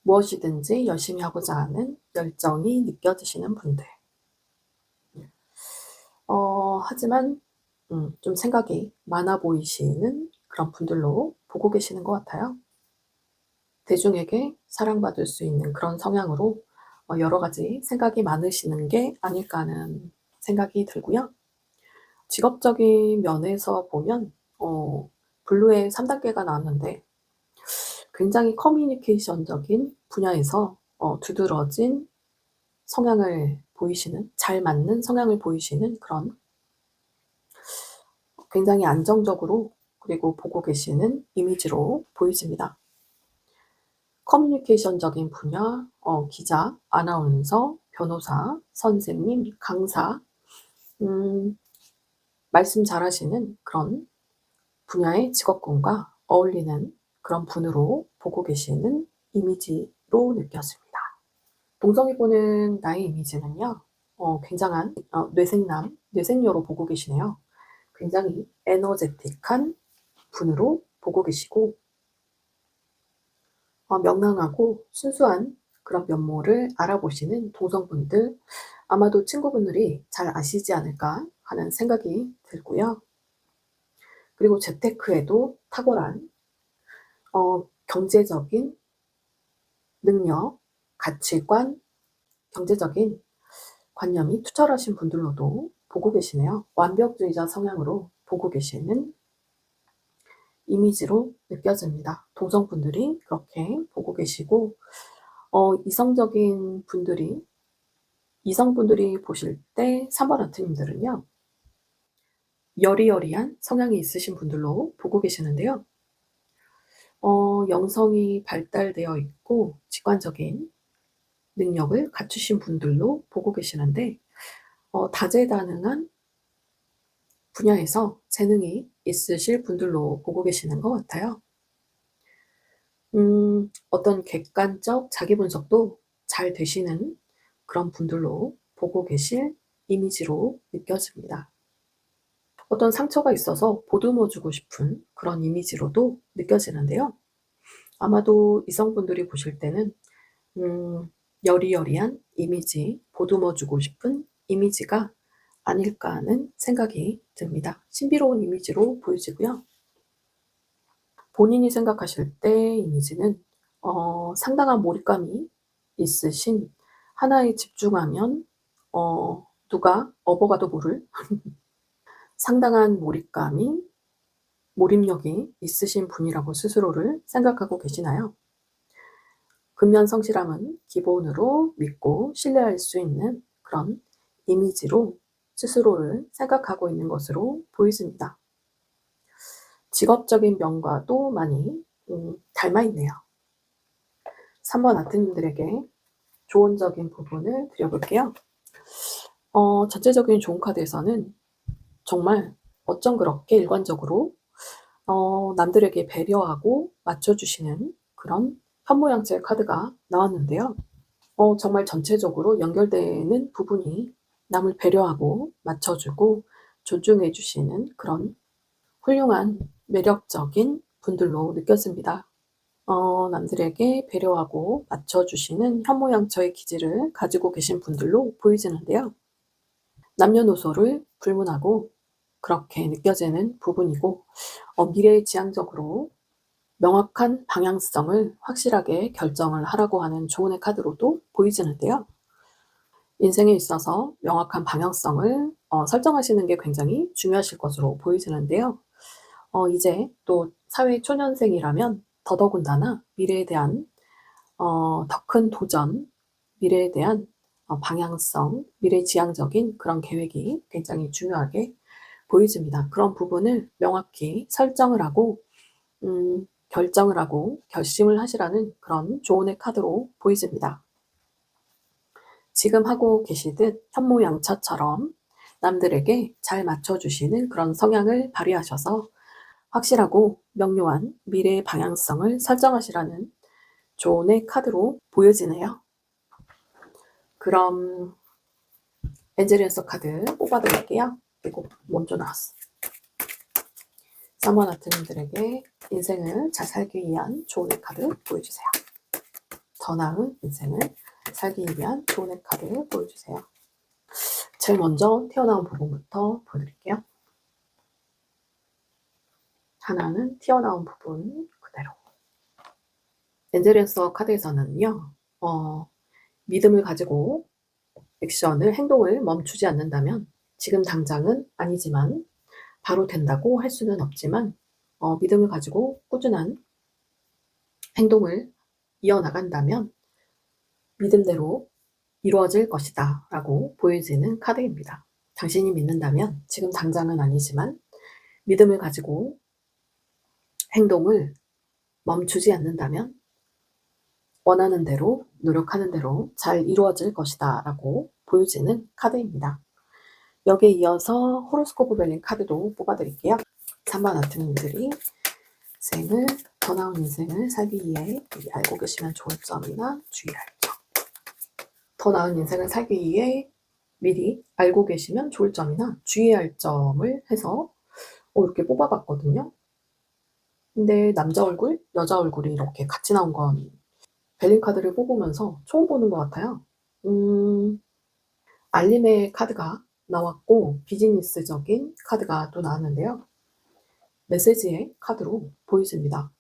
무엇이든지 열심히 하고자 하는 열정이 느껴지시는 분들. 하지만 좀 생각이 많아 보이시는 그런 분들로 보고 계시는 것 같아요. 대중에게 사랑받을 수 있는 그런 성향으로 여러 가지 생각이 많으시는 게 아닐까 하는 생각이 들고요. 직업적인 면에서 보면 블루의 3단계가 나왔는데, 굉장히 커뮤니케이션적인 분야에서 두드러진 성향을 보이시는, 잘 맞는 성향을 보이시는 그런, 굉장히 안정적으로 그리고 보고 계시는 이미지로 보여집니다. 커뮤니케이션적인 분야, 기자, 아나운서, 변호사, 선생님, 강사, 음 말씀 잘하시는 그런 분야의 직업군과 어울리는 그런 분으로 보고 계시는 이미지로 느껴집니다. 동성이 보는 나의 이미지는요, 굉장한 뇌생남, 뇌생녀로 보고 계시네요. 굉장히 에너제틱한 분으로 보고 계시고, 명랑하고 순수한 그런 면모를 알아보시는 동성분들, 아마도 친구분들이 잘 아시지 않을까 하는 생각이 들고요. 그리고 재테크에도 탁월한 경제적인 능력, 가치관, 경제적인 관념이 투철하신 분들로도 보고 계시네요. 완벽주의자 성향으로 보고 계시는 이미지로 느껴집니다. 동성분들이 그렇게 보고 계시고, 이성적인 분들이, 이성분들이 보실 때 3번 하트님들은요, 여리여리한 성향이 있으신 분들로 보고 계시는데요. 영성이 발달되어 있고 직관적인 능력을 갖추신 분들로 보고 계시는데, 다재다능한 분야에서 재능이 있으실 분들로 보고 계시는 것 같아요. 어떤 객관적 자기 분석도 잘 되시는 그런 분들로 보고 계실 이미지로 느껴집니다. 어떤 상처가 있어서 보듬어 주고 싶은 그런 이미지로도 느껴지는데요. 아마도 이성분들이 보실 때는 여리여리한 이미지, 보듬어 주고 싶은 이미지가 아닐까 하는 생각이 듭니다. 신비로운 이미지로 보여지고요. 본인이 생각하실 때 이미지는 상당한 몰입감이 있으신, 하나에 집중하면 누가 업어가도 모를 상당한 몰입력이 있으신 분이라고 스스로를 생각하고 계시나요? 근면성실함은 기본으로 믿고 신뢰할 수 있는 그런 이미지로 스스로를 생각하고 있는 것으로 보여집니다. 직업적인 면과도 많이 닮아 있네요. 3번 아트님들에게 조언적인 부분을 드려볼게요. 전체적인 좋은 카드에서는 정말 어쩜 그렇게 일관적으로 남들에게 배려하고 맞춰주시는 그런 현모양처의 카드가 나왔는데요. 정말 전체적으로 연결되는 부분이 남을 배려하고 맞춰주고 존중해 주시는 그런 훌륭한 매력적인 분들로 느껴집니다. 남들에게 배려하고 맞춰주시는 현모양처의 기질을 가지고 계신 분들로 보이지는데요. 남녀노소를 불문하고 그렇게 느껴지는 부분이고, 미래지향적으로 명확한 방향성을 확실하게 결정을 하라고 하는 조언의 카드로도 보이지는데요. 인생에 있어서 명확한 방향성을 설정하시는 게 굉장히 중요하실 것으로 보이지는데요. 이제 또 사회 초년생이라면 더더군다나 미래에 대한 더 큰 도전, 미래에 대한 방향성, 미래지향적인 그런 계획이 굉장히 중요하게 보여집니다. 그런 부분을 명확히 설정을 하고 결정을 하고 결심을 하시라는 그런 조언의 카드로 보여집니다. 지금 하고 계시듯 현모양처처럼 남들에게 잘 맞춰주시는 그런 성향을 발휘하셔서 확실하고 명료한 미래의 방향성을 설정하시라는 조언의 카드로 보여지네요. 그럼 엔젤리언서 카드 뽑아드릴게요. 이거 먼저 나왔어. 3번 아트님들에게 인생을 잘 살기 위한 조언의 카드 보여주세요. 더 나은 인생을 살기 위한 조언의 카드 보여주세요. 제일 먼저 튀어나온 부분부터 보여드릴게요. 하나는 튀어나온 부분 그대로. 엔젤리언서 카드에서는요, 믿음을 가지고 행동을 멈추지 않는다면, 지금 당장은 아니지만 바로 된다고 할 수는 없지만 믿음을 가지고 꾸준한 행동을 이어나간다면 믿음대로 이루어질 것이다 라고 보여지는 카드입니다. 당신이 믿는다면 지금 당장은 아니지만 믿음을 가지고 행동을 멈추지 않는다면 원하는 대로, 노력하는 대로 잘 이루어질 것이다 라고 보여지는 카드입니다. 여기에 이어서 호로스코프 벨린 카드도 뽑아드릴게요. 3번 아트님들이 더 나은 인생을 살기 위해 미리 알고 계시면 좋을 점이나 주의할 점. 더 나은 인생을 살기 위해 미리 알고 계시면 좋을 점이나 주의할 점을 해서 이렇게 뽑아봤거든요. 근데 남자 얼굴, 여자 얼굴이 이렇게 같이 나온 건 벨린 카드를 뽑으면서 처음 보는 것 같아요. 알림의 카드가 나왔고 비즈니스적인 카드가 또 나왔는데요. 메시지의 카드로 보여집니다.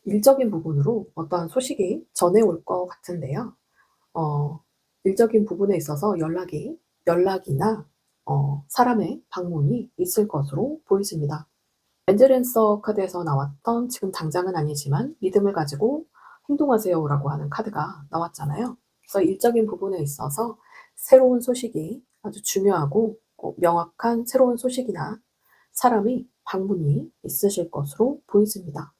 일적인 부분으로 어떠한 소식이 전해올 것 같은데요. 일적인 부분에 있어서 연락이나 사람의 방문이 있을 것으로 보여집니다. 엔젤앤서 카드에서 나왔던 지금 당장은 아니지만 믿음을 가지고 행동하세요라고 하는 카드가 나왔잖아요. 그래서 일적인 부분에 있어서 새로운 소식이 아주 중요하고 명확한 새로운 소식이나 사람이 방문이 있으실 것으로 보여집니다.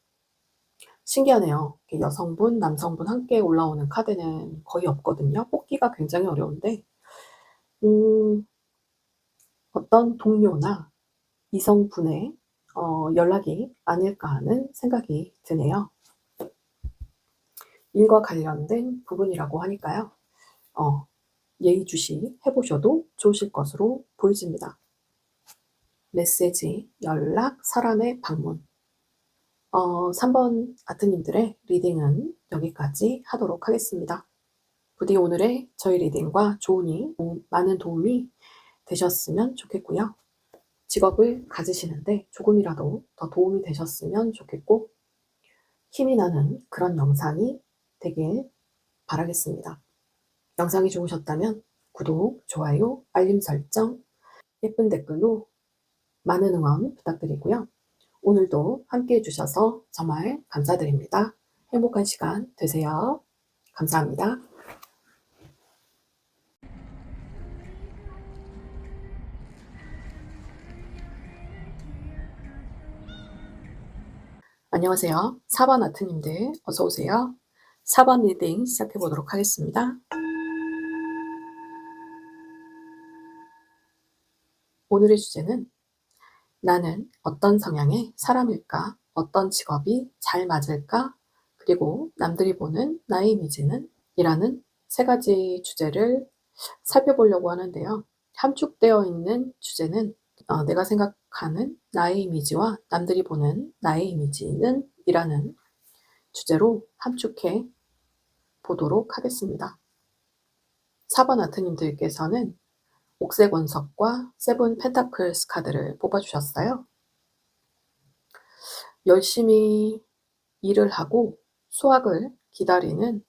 신기하네요. 여성분, 남성분 함께 올라오는 카드는 거의 없거든요. 뽑기가 굉장히 어려운데 어떤 동료나 이성분의 연락이 아닐까 하는 생각이 드네요. 일과 관련된 부분이라고 하니까요. 예의주시 해보셔도 좋으실 것으로 보여집니다. 메시지, 연락, 사람의 방문. 3번 아트님들의 리딩은 여기까지 하도록 하겠습니다. 부디 오늘의 저희 리딩과 많은 도움이 되셨으면 좋겠고요. 직업을 가지시는데 조금이라도 더 도움이 되셨으면 좋겠고 힘이 나는 그런 영상이 되길 바라겠습니다. 영상이 좋으셨다면 구독, 좋아요, 알림 설정, 예쁜 댓글로 많은 응원 부탁드리고요. 오늘도 함께 해주셔서 정말 감사드립니다. 행복한 시간 되세요. 감사합니다. 안녕하세요. 4번 아트님들 어서오세요. 4번 리딩 시작해 보도록 하겠습니다. 오늘의 주제는 나는 어떤 성향의 사람일까? 어떤 직업이 잘 맞을까? 그리고 남들이 보는 나의 이미지는? 이라는 세 가지 주제를 살펴보려고 하는데요. 함축되어 있는 주제는 내가 생각하는 나의 이미지와 남들이 보는 나의 이미지는? 이라는 주제로 함축해 보도록 하겠습니다. 4번 아트님들께서는 옥색 원석과 세븐 펜타클스 카드를 뽑아주셨어요. 열심히 일을 하고 수확을 기다리는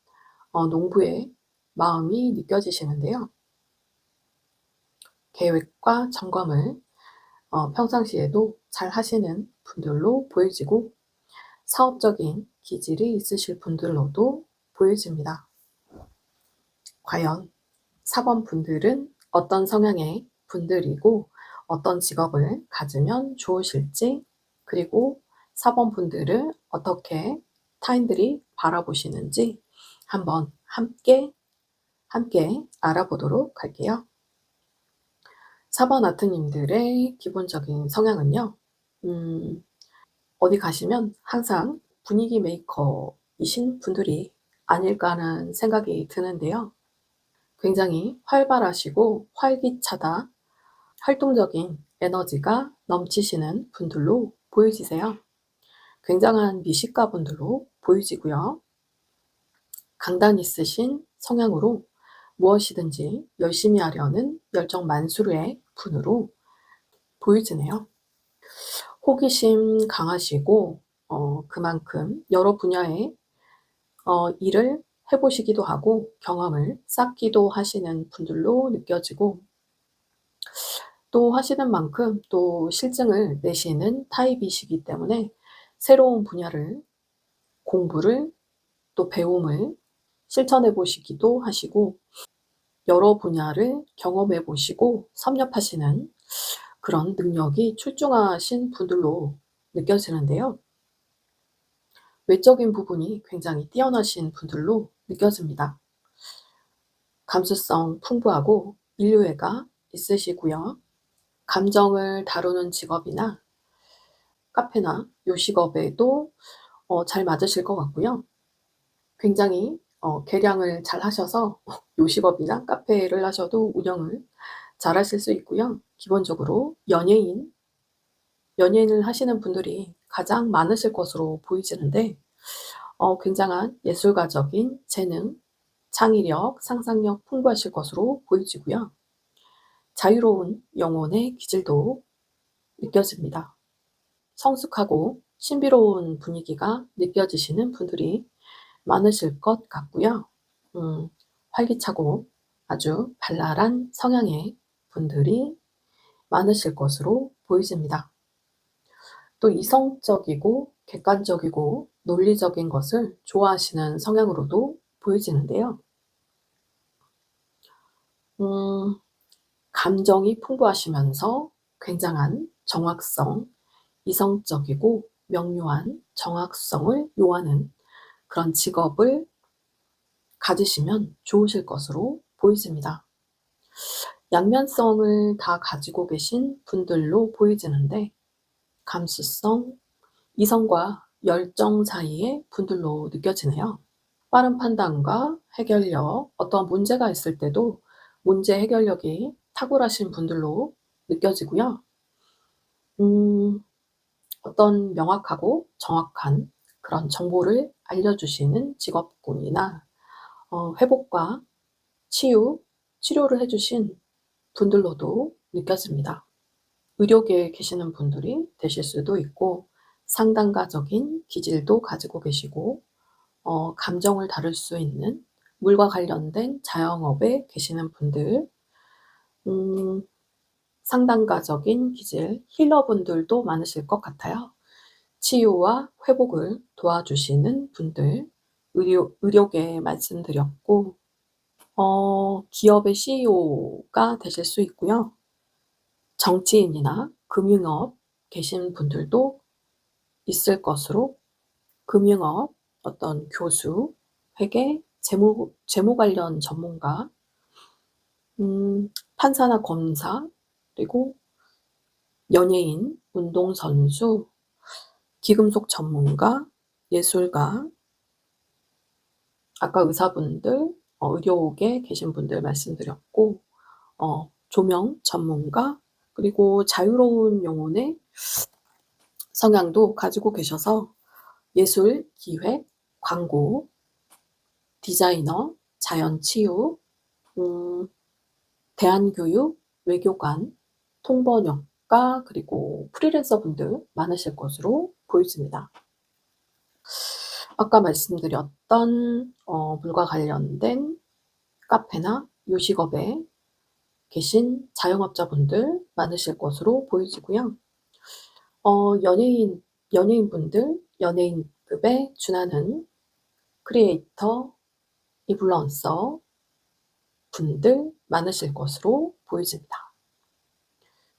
농부의 마음이 느껴지시는데요. 계획과 점검을 평상시에도 잘 하시는 분들로 보여지고 사업적인 기질이 있으실 분들로도 보여집니다. 과연 4번 분들은 어떤 성향의 분들이고 어떤 직업을 가지면 좋으실지, 그리고 4번 분들을 어떻게 타인들이 바라보시는지 한번 함께 알아보도록 할게요. 4번 아트님들의 기본적인 성향은요. 어디 가시면 항상 분위기 메이커이신 분들이 아닐까 하는 생각이 드는데요. 굉장히 활발하시고 활기차다, 활동적인 에너지가 넘치시는 분들로 보여지세요. 굉장한 미식가 분들로 보여지고요. 강단 있으신 성향으로 무엇이든지 열심히 하려는 열정 만수르의 분으로 보여지네요. 호기심 강하시고 그만큼 여러 분야의 일을 해보시기도 하고 경험을 쌓기도 하시는 분들로 느껴지고, 또 하시는 만큼 또 실증을 내시는 타입이시기 때문에 새로운 분야를 공부를 또 배움을 실천해 보시기도 하시고 여러 분야를 경험해 보시고 섭렵하시는 그런 능력이 출중하신 분들로 느껴지는데요. 외적인 부분이 굉장히 뛰어나신 분들로 느껴집니다. 감수성 풍부하고 인류애가 있으시고요. 감정을 다루는 직업이나 카페나 요식업에도 잘 맞으실 것 같고요. 굉장히 계량을 잘 하셔서 요식업이나 카페를 하셔도 운영을 잘 하실 수 있고요. 기본적으로 연예인을 하시는 분들이 가장 많으실 것으로 보이지는데 굉장한 예술가적인 재능, 창의력, 상상력 풍부하실 것으로 보여지고요. 자유로운 영혼의 기질도 느껴집니다. 성숙하고 신비로운 분위기가 느껴지시는 분들이 많으실 것 같고요. 활기차고 아주 발랄한 성향의 분들이 많으실 것으로 보여집니다. 또 이성적이고 객관적이고 논리적인 것을 좋아하시는 성향으로도 보여지는데요. 감정이 풍부하시면서 굉장한 정확성, 이성적이고 명료한 정확성을 요하는 그런 직업을 가지시면 좋으실 것으로 보여집니다. 양면성을 다 가지고 계신 분들로 보여지는데 감수성, 이성과 열정 사이의 분들로 느껴지네요. 빠른 판단과 해결력, 어떤 문제가 있을 때도 문제 해결력이 탁월하신 분들로 느껴지고요. 어떤 명확하고 정확한 그런 정보를 알려주시는 직업군이나 회복과 치료를 해 주신 분들로도 느껴집니다. 의료계에 계시는 분들이 되실 수도 있고, 상담가적인 기질도 가지고 계시고, 감정을 다룰 수 있는 물과 관련된 자영업에 계시는 분들, 음 상담가적인 기질, 힐러분들도 많으실 것 같아요. 치유와 회복을 도와주시는 분들, 의료계 말씀드렸고, 기업의 CEO가 되실 수 있고요. 정치인이나 금융업 계신 분들도 있을 것으로, 금융업, 어떤 교수, 회계, 재무 관련 전문가, 판사나 검사, 그리고 연예인, 운동선수, 기금속 전문가, 예술가, 아까 의사분들, 의료계 계신 분들 말씀드렸고, 조명 전문가, 그리고 자유로운 영혼의 성향도 가지고 계셔서 예술, 기획, 광고, 디자이너, 자연치유, 대한교육, 외교관, 통번역가, 그리고 프리랜서분들 많으실 것으로 보여집니다. 아까 말씀드렸던 물과 관련된 카페나 요식업에 계신 자영업자분들 많으실 것으로 보여지고요. 연예인분들, 연예인급에 준하는 크리에이터, 인플루언서 분들 많으실 것으로 보여집니다.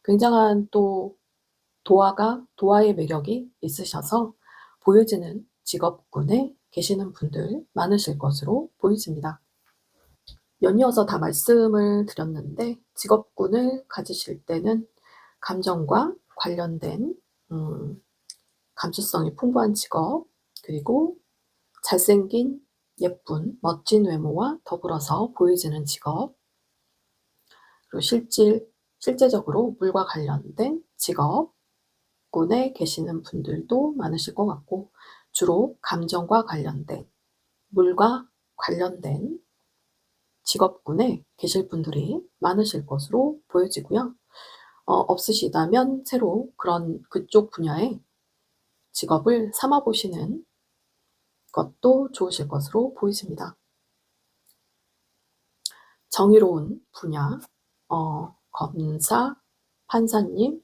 굉장한 또 도화의 매력이 있으셔서 보여지는 직업군에 계시는 분들 많으실 것으로 보여집니다. 연이어서 다 말씀을 드렸는데, 직업군을 가지실 때는 감정과 관련된 감수성이 풍부한 직업, 그리고 잘생긴, 예쁜, 멋진 외모와 더불어서 보여지는 직업, 그리고 실제적으로 물과 관련된 직업군에 계시는 분들도 많으실 것 같고, 주로 감정과 관련된, 물과 관련된 직업군에 계실 분들이 많으실 것으로 보여지고요. 없으시다면 새로 그쪽 분야의 직업을 삼아 보시는 것도 좋으실 것으로 보이십니다. 정의로운 분야, 검사, 판사님,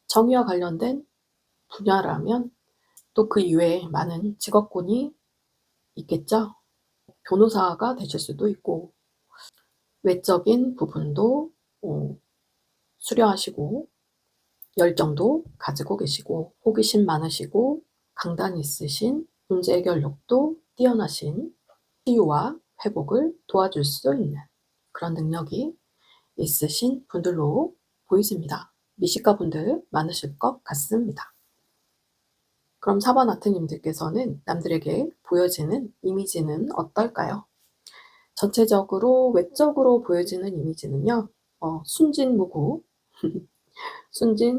정의와 관련된 분야라면 또 그 이외에 많은 직업군이 있겠죠. 변호사가 되실 수도 있고, 외적인 부분도 수려하시고, 열정도 가지고 계시고, 호기심 많으시고, 강단 있으신, 문제 해결력도 뛰어나신, 치유와 회복을 도와줄 수 있는 그런 능력이 있으신 분들로 보이십니다. 미식가 분들 많으실 것 같습니다. 그럼 4번 아트님들께서는 남들에게 보여지는 이미지는 어떨까요? 전체적으로 외적으로 보여지는 이미지는요, 순진무구,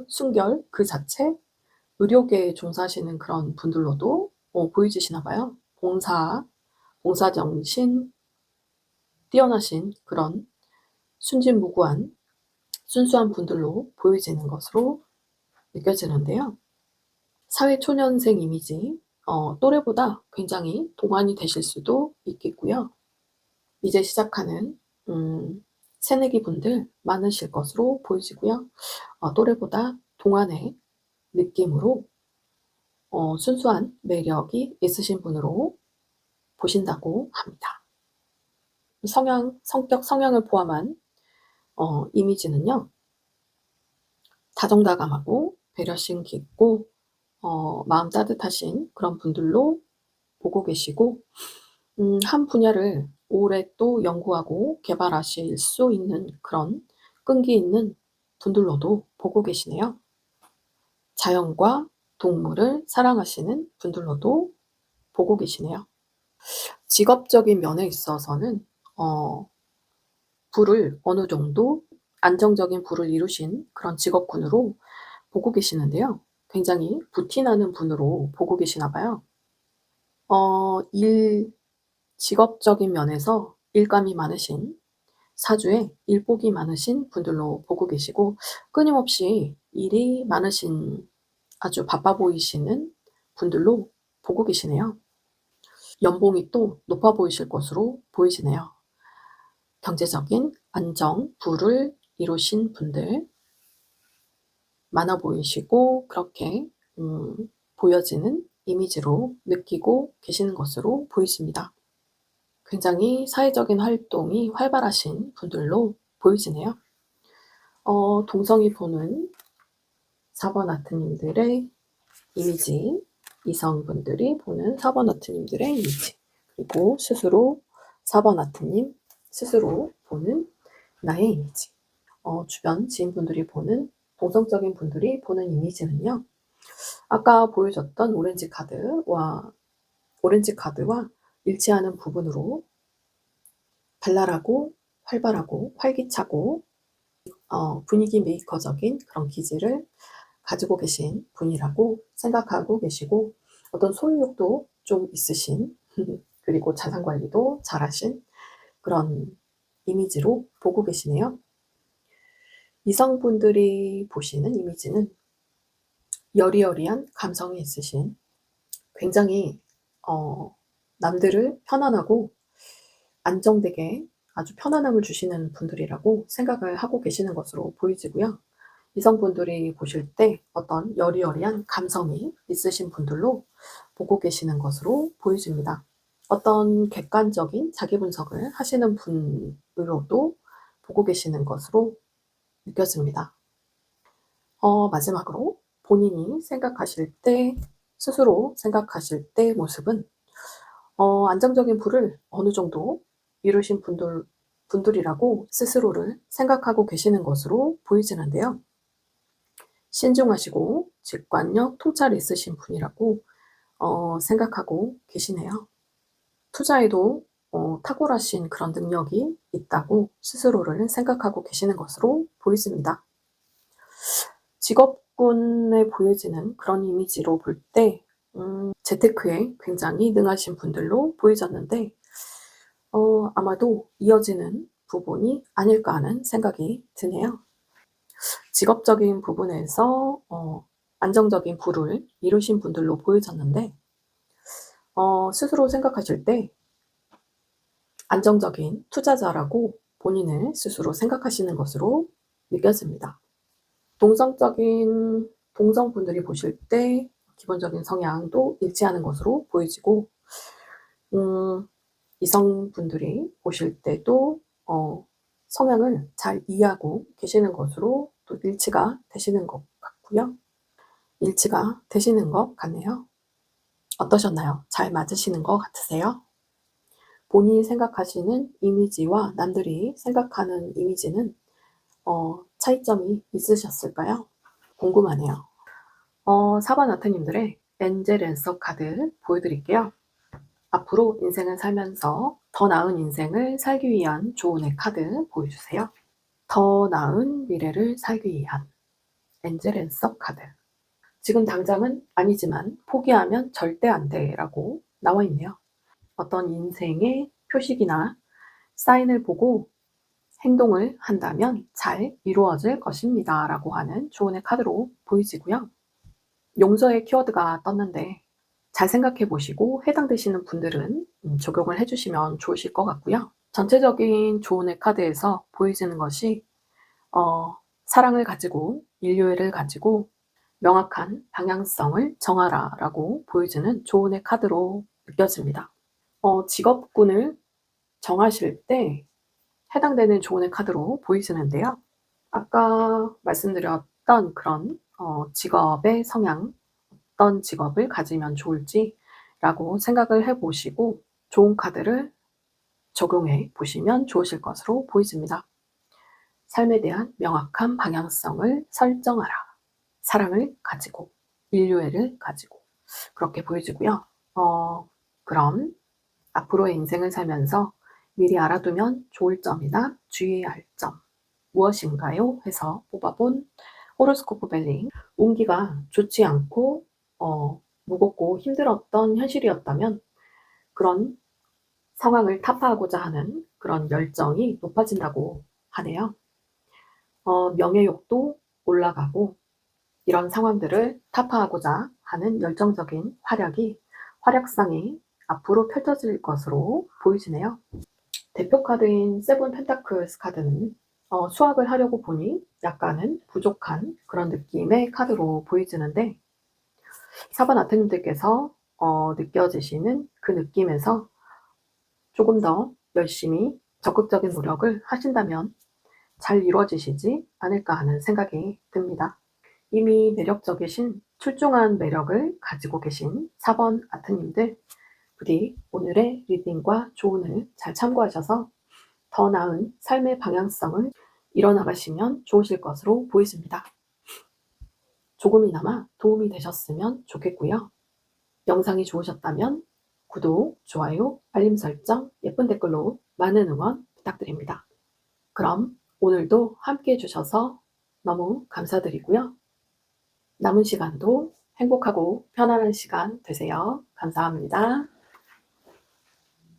순결 그 자체, 의료계에 종사하시는 그런 분들로도 보여지시나 봐요. 봉사정신 뛰어나신 그런 순진무구한 순수한 분들로 보여지는 것으로 느껴지는데요. 사회초년생 이미지, 또래보다 굉장히 동안이 되실 수도 있겠고요. 이제 시작하는 새내기 분들 많으실 것으로 보여지고요. 또래보다 동안의 느낌으로 순수한 매력이 있으신 분으로 보신다고 합니다. 성격을 포함한 이미지는요, 다정다감하고 배려심 깊고 마음 따뜻하신 그런 분들로 보고 계시고, 한 분야를 오래 또 연구하고 개발하실 수 있는 그런 끈기 있는 분들로도 보고 계시네요. 자연과 동물을 사랑하시는 분들로도 보고 계시네요. 직업적인 면에 있어서는 부를 어느 정도 안정적인 부를 이루신 그런 직업군으로 보고 계시는데요. 굉장히 부티나는 분으로 보고 계시나 봐요. 일 직업적인 면에서 일감이 많으신, 사주에 일복이 많으신 분들로 보고 계시고, 끊임없이 일이 많으신, 아주 바빠 보이시는 분들로 보고 계시네요. 연봉이 또 높아 보이실 것으로 보이시네요. 경제적인 안정, 부를 이루신 분들 많아 보이시고, 그렇게 보여지는 이미지로 느끼고 계시는 것으로 보이십니다. 굉장히 사회적인 활동이 활발하신 분들로 보이시네요. 동성이 보는 4번 아트님들의 이미지, 이성분들이 보는 4번 아트님들의 이미지, 그리고 스스로 4번 아트님 스스로 보는 나의 이미지, 주변 지인분들이 보는, 동성적인 분들이 보는 이미지는요, 아까 보여줬던 오렌지 카드와 일치하는 부분으로 발랄하고 활발하고 활기차고 분위기 메이커적인 그런 기질을 가지고 계신 분이라고 생각하고 계시고, 어떤 소유욕도 좀 있으신 그리고 자산관리도 잘하신 그런 이미지로 보고 계시네요. 이성분들이 보시는 이미지는 여리여리한 감성이 있으신, 굉장히 남들을 편안하고 안정되게 아주 편안함을 주시는 분들이라고 생각을 하고 계시는 것으로 보이지고요. 이성분들이 보실 때 어떤 여리여리한 감성이 있으신 분들로 보고 계시는 것으로 보여집니다. 어떤 객관적인 자기 분석을 하시는 분으로도 보고 계시는 것으로 느껴집니다. 마지막으로 본인이 생각하실 때, 스스로 생각하실 때 모습은 안정적인 부를 어느 정도 이루신 분들이라고 스스로를 생각하고 계시는 것으로 보이지는데요. 신중하시고 직관력, 통찰이 있으신 분이라고 생각하고 계시네요. 투자에도 탁월하신 그런 능력이 있다고 스스로를 생각하고 계시는 것으로 보이십니다. 직업군에 보여지는 그런 이미지로 볼 때 재테크에 굉장히 능하신 분들로 보여졌는데, 아마도 이어지는 부분이 아닐까 하는 생각이 드네요. 직업적인 부분에서 안정적인 부를 이루신 분들로 보여졌는데, 스스로 생각하실 때 안정적인 투자자라고 본인을 스스로 생각하시는 것으로 느껴집니다. 동성분들이 보실 때 기본적인 성향도 일치하는 것으로 보여지고, 이성분들이 보실 때도 성향을 잘 이해하고 계시는 것으로 또 일치가 되시는 것 같고요. 일치가 되시는 것 같네요. 어떠셨나요? 잘 맞으시는 것 같으세요? 본인이 생각하시는 이미지와 남들이 생각하는 이미지는 차이점이 있으셨을까요? 궁금하네요. 4번 아트님들의 엔젤 앤서 카드 보여드릴게요. 앞으로 인생을 살면서 더 나은 인생을 살기 위한 조언의 카드 보여주세요. 더 나은 미래를 살기 위한 엔젤 앤서 카드. 지금 당장은 아니지만 포기하면 절대 안 돼라고 나와 있네요. 어떤 인생의 표식이나 사인을 보고 행동을 한다면 잘 이루어질 것입니다 라고 하는 조언의 카드로 보이지고요. 용서의 키워드가 떴는데 잘 생각해 보시고 해당되시는 분들은 적용을 해주시면 좋으실 것 같고요. 전체적인 조언의 카드에서 보여지는 것이 사랑을 가지고, 인류애를 가지고 명확한 방향성을 정하라 라고 보여지는 조언의 카드로 느껴집니다. 직업군을 정하실 때 해당되는 조언의 카드로 보이시는데요. 아까 말씀드렸던 그런 직업의 성향, 어떤 직업을 가지면 좋을지라고 생각을 해보시고 좋은 카드를 적용해 보시면 좋으실 것으로 보여집니다. 삶에 대한 명확한 방향성을 설정하라. 사랑을 가지고, 인류애를 가지고, 그렇게 보여지고요. 그럼 앞으로의 인생을 살면서 미리 알아두면 좋을 점이나 주의해야 할 점 무엇인가요? 해서 뽑아본 호로스코프 벨링. 운기가 좋지 않고 무겁고 힘들었던 현실이었다면 그런 상황을 타파하고자 하는 그런 열정이 높아진다고 하네요. 명예욕도 올라가고 이런 상황들을 타파하고자 하는 열정적인 활약상이 앞으로 펼쳐질 것으로 보이지네요. 대표 카드인 세븐 펜타클스 카드는 수학을 하려고 보니 약간은 부족한 그런 느낌의 카드로 보이지는데 4번 아트님들께서 느껴지시는 그 느낌에서 조금 더 열심히 적극적인 노력을 하신다면 잘 이루어지시지 않을까 하는 생각이 듭니다. 이미 매력적이신 출중한 매력을 가지고 계신 4번 아트님들, 부디 오늘의 리딩과 조언을 잘 참고하셔서 더 나은 삶의 방향성을 이뤄나가시면 좋으실 것으로 보이십니다. 조금이나마 도움이 되셨으면 좋겠고요. 영상이 좋으셨다면 구독, 좋아요, 알림 설정, 예쁜 댓글로 많은 응원 부탁드립니다. 그럼 오늘도 함께 해주셔서 너무 감사드리고요. 남은 시간도 행복하고 편안한 시간 되세요. 감사합니다.